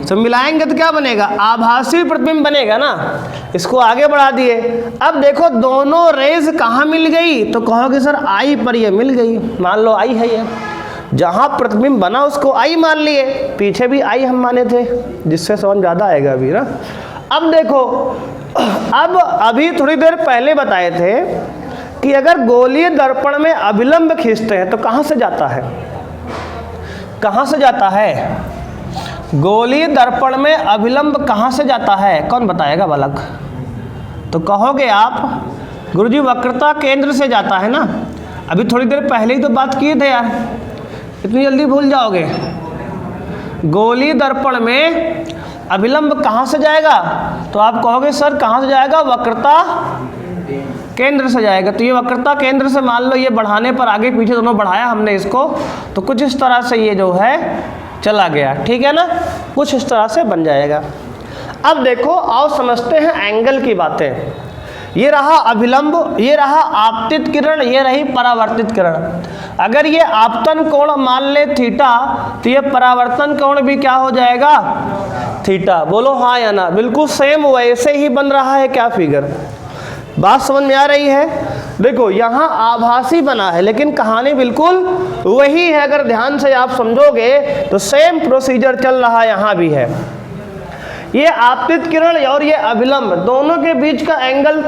तो मिलाएंगे तो क्या बनेगा, आभासी प्रतिबिंब बनेगा ना। इसको आगे बढ़ा दिए, अब देखो दोनों रेज कहाँ मिल गई, तो कहोगे सर आई पर ये मिल गई। मान लो आई है, ये जहाँ प्रतिबिंब बना उसको आई मान लिए, पीछे भी आई हम माने थे, जिससे समझ ज़्यादा आएगा अभी ना। अब देखो, अब अभी थोड़ी देर पहले बताए थे कि अगर गोलीय दर्पण में अभिलंब खींचते हैं तो कहाँ से जाता है, कहाँ से जाता है, गोलीय दर्पण में अभिलंब कहाँ से जाता है, कौन बताएगा बालक। तो कहोगे आप गुरुजी वक्रता केंद्र से जाता है ना। अभी थोड़ी देर पहले ही तो बात किए थे यार, इतनी जल्दी भूल जाओगे। गोलीय दर्पण में अभिलंब कहाँ से जाएगा, तो आप कहोगे सर कहाँ से जाएगा, वक्रता केंद्र से जाएगा। तो ये वक्रता केंद्र से मान लो ये बढ़ाने पर आगे पीछे दोनों बढ़ाया हमने इसको, तो कुछ इस तरह से ये जो है चला गया, ठीक है ना, कुछ इस तरह से बन जाएगा। अब देखो आओ समझते हैं एंगल की बातें। ये रहा अभिलंब, ये रहा आपतित किरण, ये रही परावर्तित किरण। अगर ये आपतन कोण मान ले थीटा, तो ये परावर्तन कोण भी क्या हो जाएगा, थीटा। बोलो हाँ या ना। बिल्कुल सेम वैसे ही बन रहा है क्या फिगर, बात समझ में आ रही है। देखो यहाँ आभासी बना है लेकिन कहानी बिल्कुल वही है। अगर ध्यान से आप समझोगे तो सेम प्रोसीजर चल रहा यहाँ भी है। ये आपतित किरण और ये अभिलंब दोनों के बीच का एंगल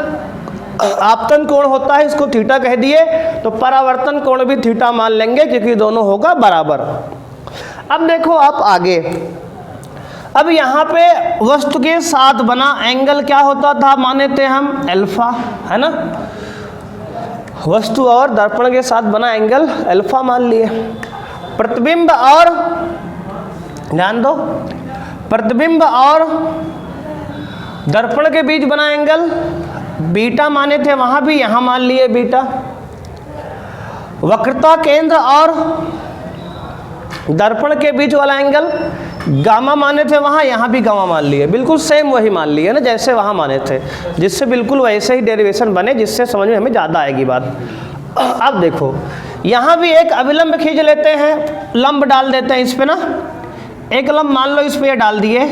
आपतन कोण होता है, इसको थीटा कह दिए, तो परावर्तन कोण भी थीटा मान लेंगे क्योंकि दोनों होगा बराबर। अब देखो आप आगे, अब यहाँ पे वस्तु के साथ बना एंगल क्या होता था, माने थे हम अल्फा, है ना। वस्तु और दर्पण के साथ बना एंगल अल्फा मान लिए। प्रतिबिंब और, ध्यान दो, प्रतिबिंब और दर्पण के बीच बना एंगल बीटा माने थे, वहां भी यहां मान लिए बीटा। वक्रता केंद्र और दर्पण के बीच वाला एंगल गामा माने थे वहां, यहां भी गामा मान लिए। बिल्कुल सेम वही मान लिए ना जैसे वहां माने थे, जिससे बिल्कुल वैसे ही डेरिवेशन बने, जिससे समझ में हमें ज़्यादा आएगी बात। अब देखो यहाँ भी एक अभिलंब खींच लेते हैं, लंब डाल देते हैं इस पे ना, एक लंब मान लो इस पे डाल दिए,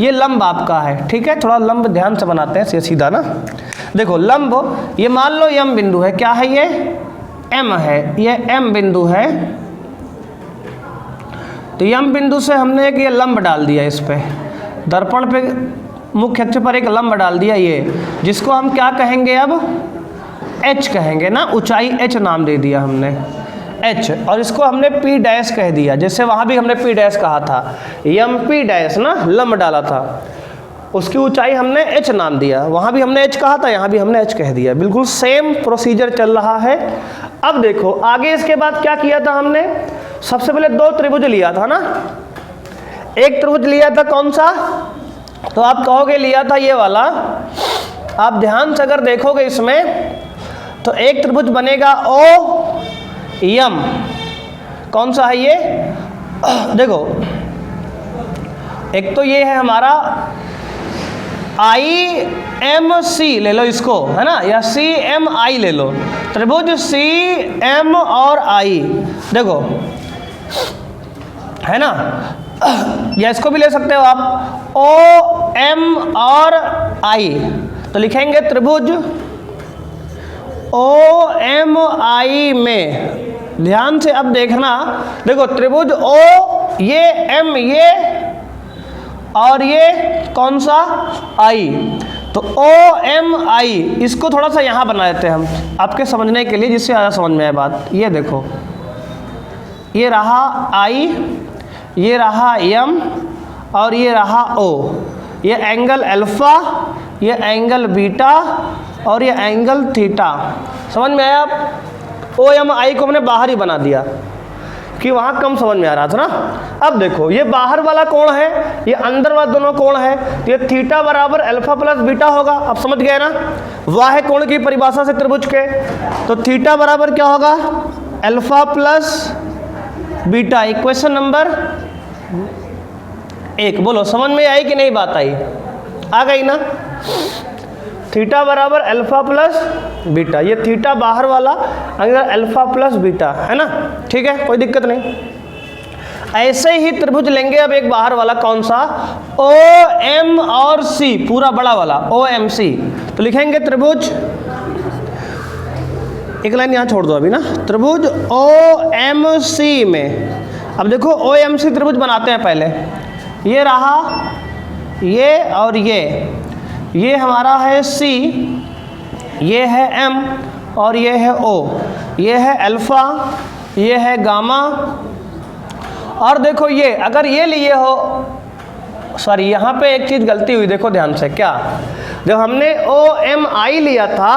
ये लंब आपका है, ठीक है। थोड़ा लंब ध्यान से बनाते हैं सीधा ना। देखो लंब, ये मान लो एम बिंदु है, क्या है ये, एम है, ये एम बिंदु है। तो एम बिंदु से हमने एक ये लंब डाल दिया, इस पे दर्पण पे मुख्य अक्ष पर एक लंब डाल दिया, ये जिसको हम क्या कहेंगे अब, एच कहेंगे ना, ऊंचाई एच नाम दे दिया हमने। एच, और इसको हमने पी डैश कह दिया, जैसे वहाँ भी हमने पी डैश कहा था, एम पी डैश ना, लंब डाला था, उसकी ऊंचाई हमने एच नाम दिया, वहाँ भी हमने एच कहा था, यहाँ भी हमने एच कह दिया। बिल्कुल सेम प्रोसीजर चल रहा है। अब देखो आगे इसके बाद क्या किया था हमने, सबसे पहले दो त्रिभुज लिया था ना, एक त्रिभुज लिया था कौन सा, तो आप कहोगे लिया था ये वाला। आप ध्यान से अगर देखोगे इसमें तो एक त्रिभुज बनेगा ओ एम, कौन सा है ये, देखो एक तो ये है हमारा आई एम सी ले लो इसको, है ना, या सी एम आई ले लो, त्रिभुज सी एम और आई, देखो है ना, या इसको भी ले सकते हो आप ओ एम और आई, तो लिखेंगे त्रिभुज ओ एम आई में, ध्यान से अब देखना, देखो त्रिभुज ओ, ये एम ये, और ये कौन सा आई, तो ओ एम आई, इसको थोड़ा सा यहाँ बना देते हैं हम आपके समझने के लिए, जिससे ज़्यादा समझ में आए बात। ये देखो ये रहा आई, ये रहा एम, और ये रहा ओ, ये एंगल अल्फा, ये एंगल बीटा, और ये एंगल थीटा। समझ में आया? आप ओ एम आई को हमने बाहर ही बना दिया कि वहाँ कम समझ में आ रहा था ना। अब देखो ये बाहर वाला कोण है, ये अंदर वाला दोनों कोण है, तो ये थीटा बराबर अल्फा प्लस बीटा होगा। अब समझ गए ना, वाह कोण की परिभाषा से त्रिभुज के, तो थीटा बराबर क्या होगा, alpha plus beta. Equation number 1, बोलो समझ में आई कि नहीं बात आई, आ गई ना। थीटा बराबर अल्फा प्लस बीटा, ये थीटा बाहर वाला, अंदर अल्फा प्लस बीटा, है ना, ठीक है, कोई दिक्कत नहीं। ऐसे ही त्रिभुज लेंगे अब एक बाहर वाला, कौन सा, ओ एम और सी, पूरा बड़ा वाला ओ एम सी, तो लिखेंगे त्रिभुज, एक लाइन यहाँ छोड़ दो अभी ना, त्रिभुज ओ एम सी में। अब देखो ओ एम सी त्रिभुज बनाते हैं पहले, ये रहा ये और ये हमारा है C, ये है M और ये है O, ये है अल्फा, ये है गामा, और देखो ये अगर ये लिए हो, सॉरी यहाँ पे एक चीज़ गलती हुई, देखो ध्यान से, क्या, जब हमने ओ एम आई लिया था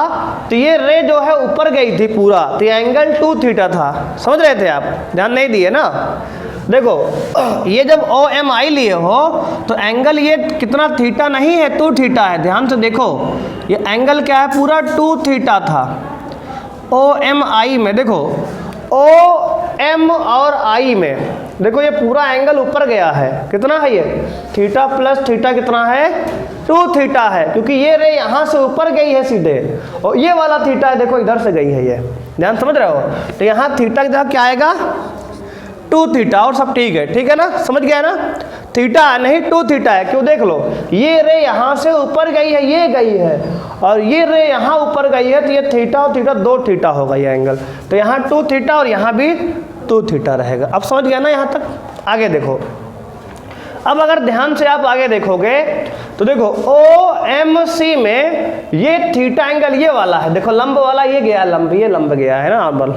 तो ये रे जो है ऊपर गई थी पूरा, तो एंगल 2 थीटा था, समझ रहे थे आप, ध्यान नहीं दिए ना। देखो ये जब ओ एम आई लिए हो तो एंगल ये कितना थीटा नहीं है, 2 थीटा है, ध्यान से देखो, ये एंगल क्या है, पूरा 2 थीटा था ओ एम आई में। देखो ओ एम और आई में देखो ये पूरा एंगल ऊपर गया है, कितना है ये, थीटा प्लस थीटा कितना है, 2 थीटा है, क्योंकि ये रे यहाँ से ऊपर गई है सीधे, और ये वाला थीटा है देखो इधर से गई है, ये ध्यान समझ रहे हो, तो यहाँ थीटा की जगह क्या आएगा, 2 थीटा, और सब ठीक है ना, समझ गया ना, थीटा नहीं 2 थीटा है, क्यों, देख लो ये रे यहाँ से ऊपर गई है, ये गई है, और ये रे यहाँ ऊपर गई है, तो ये थीटा और थीटा 2 थीटा होगा ये एंगल, तो यहाँ 2 थीटा और यहाँ भी 2 थीटा रहेगा। अब समझ गया ना यहाँ तक, आगे देखो। अब अगर ध्यान से आप आगे देखोगे तो देखो ओ एम सी में ये थीटा एंगल ये वाला है, देखो लंब वाला ये गया, लंब ये लंब गया है ना नॉर्मल,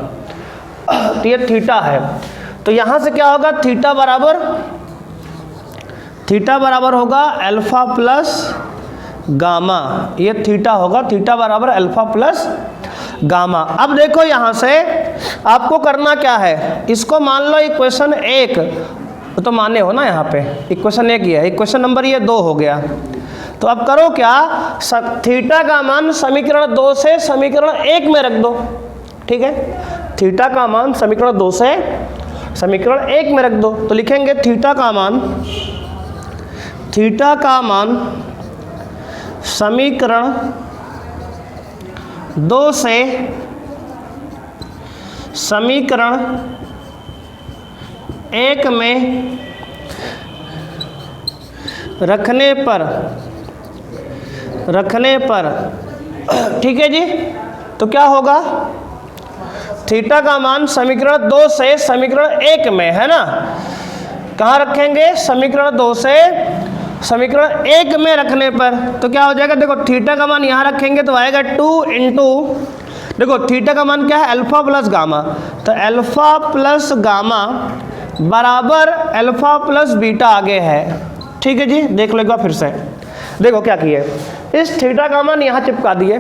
तो ये थीटा है, तो यहाँ से क्या होगा, थीटा बराबर होगा अल्फा प्लस गामा, ये थीटा होगा, थीटा बराबर अल्फा प्लस गामा। अब देखो यहाँ से आपको करना क्या है, इसको मान लो इक्वेशन 1, तो माने हो ना, यहाँ पे इक्वेशन 1 ही है, इक्वेशन नंबर ये 2 हो गया, तो अब करो क्या, थीटा का मान समीकरण 2 से समीकरण 1 में रख दो, ठीक है, थीटा का मान समीकरण 2 से समीकरण 1 में रख दो, तो लिखेंगे थीटा का मान समीकरण 2 से समीकरण 1 में रखने पर ठीक है जी, तो क्या होगा, थीटा का मान समीकरण 2 से समीकरण 1 में, है ना, कहाँ रखेंगे, समीकरण 2 से समीकरण 1 में रखने पर, तो क्या हो जाएगा, देखो थीटा का मान यहाँ रखेंगे तो आएगा 2 इंटू देखो थीटा का मान क्या है, अल्फा प्लस गामा, तो अल्फा प्लस गामा बराबर अल्फा प्लस बीटा आगे है। ठीक है जी, देख लो एक बार फिर से। देखो क्या किए, इस थीटा का मान यहाँ चिपका दिए,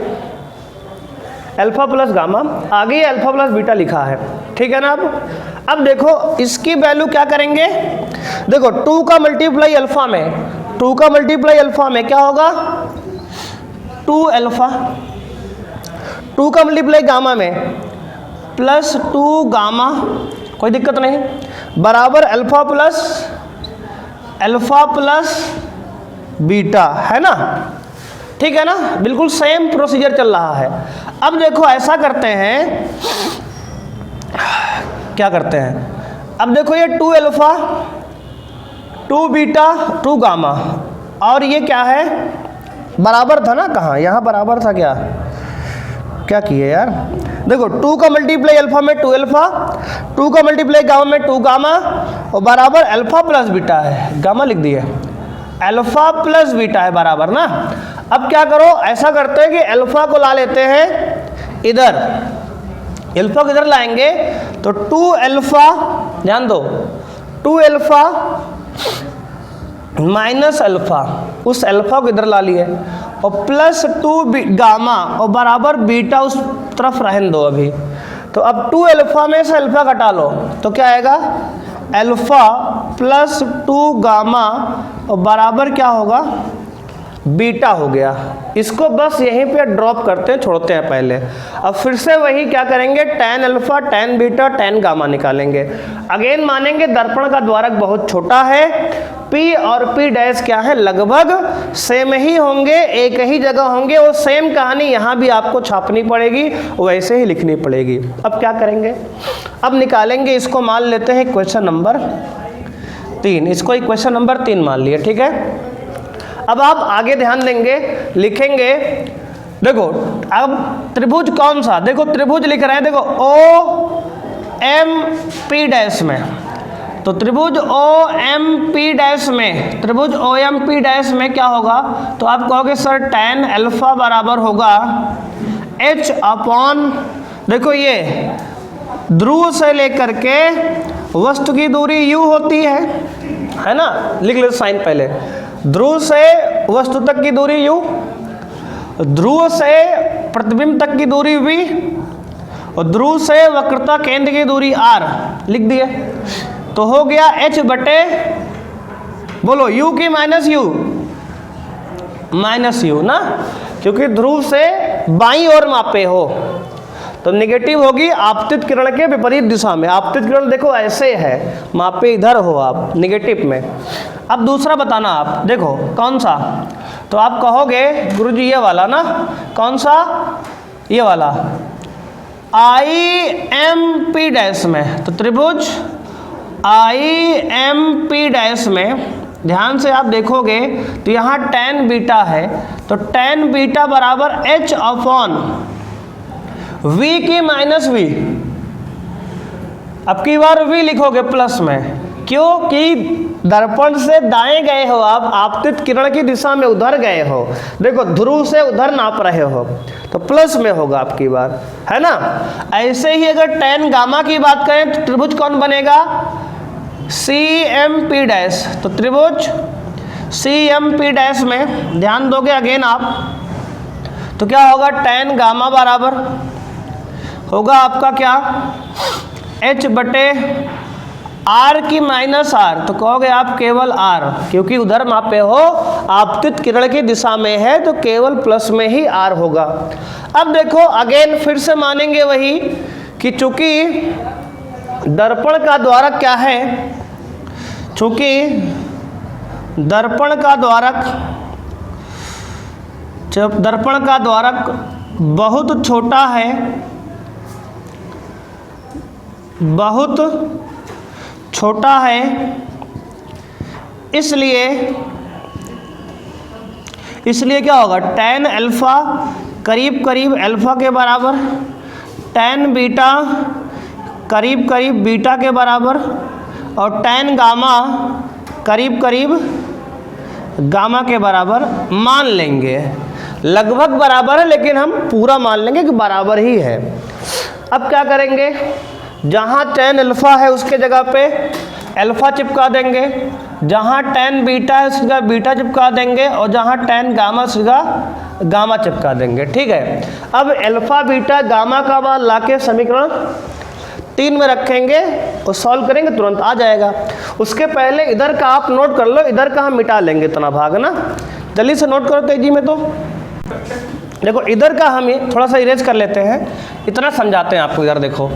अल्फा प्लस गामा, आगे अल्फा प्लस बीटा लिखा है। ठीक है ना। अब देखो इसकी वैल्यू क्या करेंगे, देखो 2 का मल्टीप्लाई अल्फा में, 2 का मल्टीप्लाई अल्फा में क्या होगा 2 अल्फा, 2 का मल्टीप्लाई गामा में प्लस 2 गामा, कोई दिक्कत नहीं, बराबर अल्फा प्लस बीटा, है ना। ठीक है ना, बिल्कुल सेम प्रोसीजर चल रहा है। अब देखो ऐसा करते हैं, क्या करते हैं, अब देखो ये 2 अल्फा 2 बीटा 2 गामा, और ये क्या है बराबर था ना, कहाँ यहाँ बराबर था, क्या किए यार, देखो 2 का मल्टीप्लाई अल्फा में 2 अल्फा, 2 का मल्टीप्लाई गामा में 2 गामा, और बराबर अल्फा प्लस बीटा है, गामा लिख दिए, अल्फा प्लस बीटा है बराबर ना। अब क्या करो, ऐसा करते हैं कि अल्फा को ला लेते हैं इधर, अल्फा को इधर लाएंगे तो 2 अल्फा, ध्यान दो 2 अल्फा माइनस अल्फा, उस अल्फा को इधर ला लिए, और प्लस 2 गामा, और बराबर बीटा उस तरफ रहने दो अभी। तो अब 2 अल्फा में से अल्फा घटा लो तो क्या आएगा, अल्फा प्लस 2 गामा, और बराबर क्या होगा बीटा हो गया। इसको बस यहीं पे ड्रॉप करते हैं, छोड़ते हैं पहले। अब फिर से वही क्या करेंगे, tan alpha tan beta tan gamma निकालेंगे। अगेन मानेंगे दर्पण का द्वारक बहुत छोटा है, P और P डैश क्या है लगभग सेम ही होंगे, एक ही जगह होंगे, वो सेम कहानी यहाँ भी आपको छापनी पड़ेगी, वैसे ही लिखनी पड़ेगी। अब क्या करेंगे, अब निकालेंगे, इसको मान लेते हैं क्वेश्चन नंबर 3, इसको इक्वेशन नंबर 3 मान लिए। ठीक है, अब आप आगे ध्यान देंगे, लिखेंगे, देखो अब त्रिभुज कौन सा, देखो त्रिभुज लिख रहे हैं, देखो ओ एम पी डैश में, तो त्रिभुज ओ एम पी डैश में, त्रिभुज ओ एम पी डैश में क्या होगा, तो आप कहोगे सर tan अल्फा बराबर होगा h अपॉन, देखो ये ध्रुव से लेकर के वस्तु की दूरी u होती है ना, लिख लो साइन पहले, ध्रुव से वस्तु तक की दूरी u, ध्रुव से प्रतिबिंब तक की दूरी v, और ध्रुव से वक्रता केंद्र की दूरी r, लिख दिए। तो हो गया h बटे, बोलो u की माइनस u ना, क्योंकि ध्रुव से बाईं ओर मापे हो, तो नेगेटिव होगी आपतित किरण के विपरीत दिशा में। आपतित किरण देखो ऐसे है, मापे इधर हो आप नेगेटिव में। अब दूसरा बताना आप, देखो कौन सा, तो आप कहोगे गुरुजी ये वाला ना, कौन सा, ये वाला IMP डैश में, तो त्रिभुज IMP डैश में ध्यान से आप देखोगे तो यहाँ tan बीटा है, तो tan बीटा बराबर h अपॉन v की माइनस v, अब की बार v लिखोगे प्लस में, क्योंकि दर्पण से दाएं गए हो आप, आपतित किरण की दिशा में उधर गए हो, देखो ध्रुव से उधर नाप रहे हो, तो प्लस में होगा आपकी बार, है ना। ऐसे ही अगर tan गामा की बात करें तो त्रिभुज कौन बनेगा, CMP डैश, तो त्रिभुज CMP डैश में ध्यान दोगे अगेन आप, तो क्या होगा tan गामा बराबर होगा आपका क्या, h बटे r की माइनस r, तो कहोगे आप केवल r, क्योंकि उधर मापे हो आपतित किरण की दिशा में है, तो केवल प्लस में ही r होगा। अब देखो अगेन फिर से मानेंगे वही कि चूंकि दर्पण का द्वारक क्या है, चूंकि दर्पण का द्वारक बहुत छोटा है, बहुत छोटा है, इसलिए क्या होगा, tan अल्फा करीब करीब अल्फा के बराबर, tan बीटा करीब करीब बीटा के बराबर, और tan गामा करीब करीब गामा के बराबर मान लेंगे। लगभग बराबर है, लेकिन हम पूरा मान लेंगे कि बराबर ही है। अब क्या करेंगे, जहाँ tan अल्फ़ा है उसके जगह पे अल्फ़ा चिपका देंगे, जहाँ tan बीटा है उसकी जगह बीटा चिपका देंगे, और जहाँ tan गामा उसकी जगह गामा चिपका देंगे। ठीक है, अब अल्फ़ा बीटा गामा का मान लाके समीकरण 3 में रखेंगे और सॉल्व करेंगे, तुरंत आ जाएगा। उसके पहले इधर का आप नोट कर लो, इधर का हम मिटा लेंगे इतना भाग ना, जल्दी से नोट करो तेजी में। तो देखो इधर का हम ये थोड़ा सा इरेज कर लेते हैं, इतना समझाते हैं आपको। इधर देखो,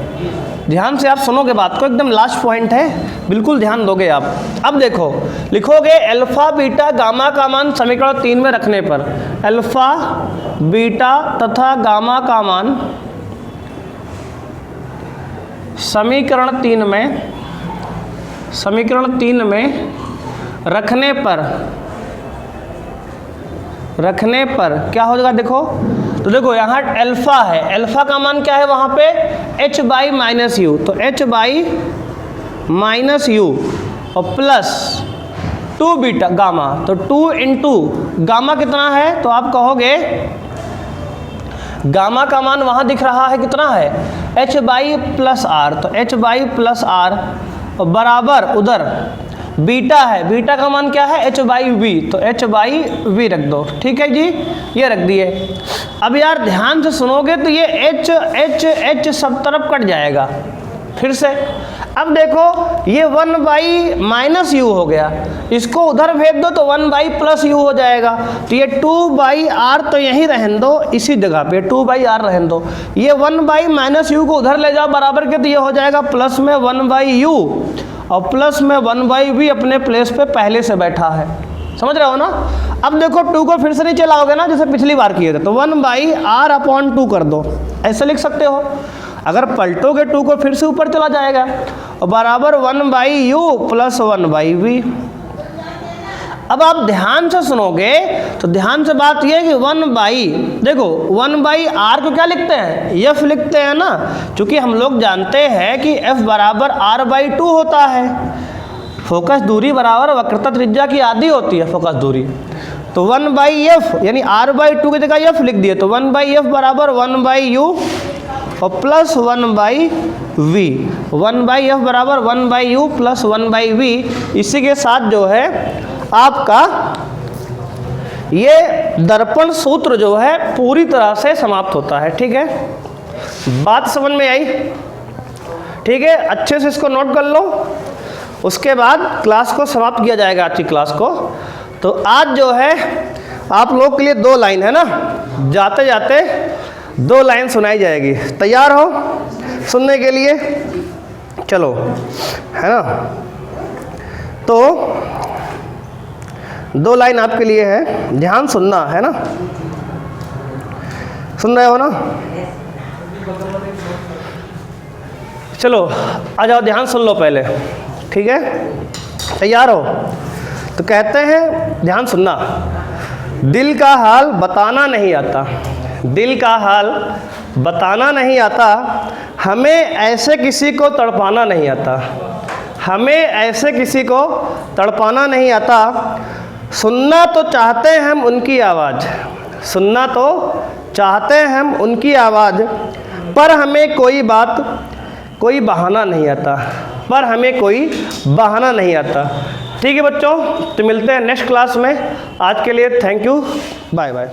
ध्यान से आप सुनोगे बात को, एकदम लास्ट पॉइंट है, बिल्कुल ध्यान दोगे आप। अब देखो, लिखोगे अल्फ़ा बीटा गामा का मान समीकरण 3 में रखने पर, अल्फ़ा बीटा तथा गामा का मान समीकरण 3 में रखने पर क्या हो जाएगा देखो। तो देखो यहाँ अल्फ़ा है, अल्फ़ा का मान क्या है वहाँ पे h/-u, तो h/-u और प्लस 2 बीटा गामा, तो 2 इंटू गामा कितना है, तो आप कहोगे गामा का मान वहाँ दिख रहा है कितना है h/+r, तो h/+r बराबर उधर बीटा है, बीटा का मान क्या है h/v, तो h/v रख दो। ठीक है जी, ये रख दिए। अब यार ध्यान से सुनोगे तो ये h सब तरफ कट जाएगा फिर से। अब देखो ये 1/-u हो गया, इसको उधर भेज दो तो 1/+u हो जाएगा, तो ये 2/r तो यहीं रहने दो, इसी जगह पे 2/r रहने दो। ये 1/-u को उधर ले जाओ बराबर के, तो ये हो जाएगा प्लस में 1/u और प्लस में 1/v अपने प्लेस पे पहले से बैठा है, समझ रहे हो ना। अब देखो 2 को फिर से नीचे लाओगे ना, जैसे पिछली बार किए थे, तो 1/r/2 कर दो, ऐसे लिख सकते हो। अगर पलटोगे 2 को फिर से ऊपर चला जाएगा और बराबर 1/u प्लस 1/v। अब आप ध्यान से सुनोगे तो ध्यान से बात यह है कि 1/r को क्या लिखते हैं, f लिखते हैं ना, क्योंकि हम लोग जानते हैं कि f बराबर r/2 होता है। फोकस दूरी बराबर वक्रता त्रिज्या की आधी होती है फोकस दूरी, तो 1/f यानी r/2 की जगह f लिख दिए, तो 1/f बराबर 1/u और प्लस 1/v, 1/f बराबर 1/u प्लस 1/v। इसी के साथ जो है आपका ये दर्पण सूत्र जो है पूरी तरह से समाप्त होता है। ठीक है, बात समझ में आई? ठीक है, अच्छे से इसको नोट कर लो, उसके बाद क्लास को समाप्त किया जाएगा आज की क्लास को। तो आज जो है आप लोग के लिए 2 लाइन है ना, जाते जाते 2 लाइन सुनाई जाएगी, तैयार हो सुनने के लिए? चलो, है ना। तो 2 लाइन आपके लिए है, ध्यान सुनना है ना, सुन रहे हो ना? चलो आ जाओ, ध्यान सुन लो पहले, ठीक है, तैयार हो? तो कहते हैं, ध्यान सुनना, दिल का हाल बताना नहीं आता, दिल का हाल बताना नहीं आता, हमें ऐसे किसी को तड़पाना नहीं आता, हमें ऐसे किसी को तड़पाना नहीं आता। सुनना तो चाहते हैं हम उनकी आवाज़, सुनना तो चाहते हैं हम उनकी आवाज़, पर हमें कोई बहाना नहीं आता, पर हमें कोई बहाना नहीं आता। ठीक है बच्चों, तो मिलते हैं नेक्स्ट क्लास में। आज के लिए थैंक यू, बाय बाय।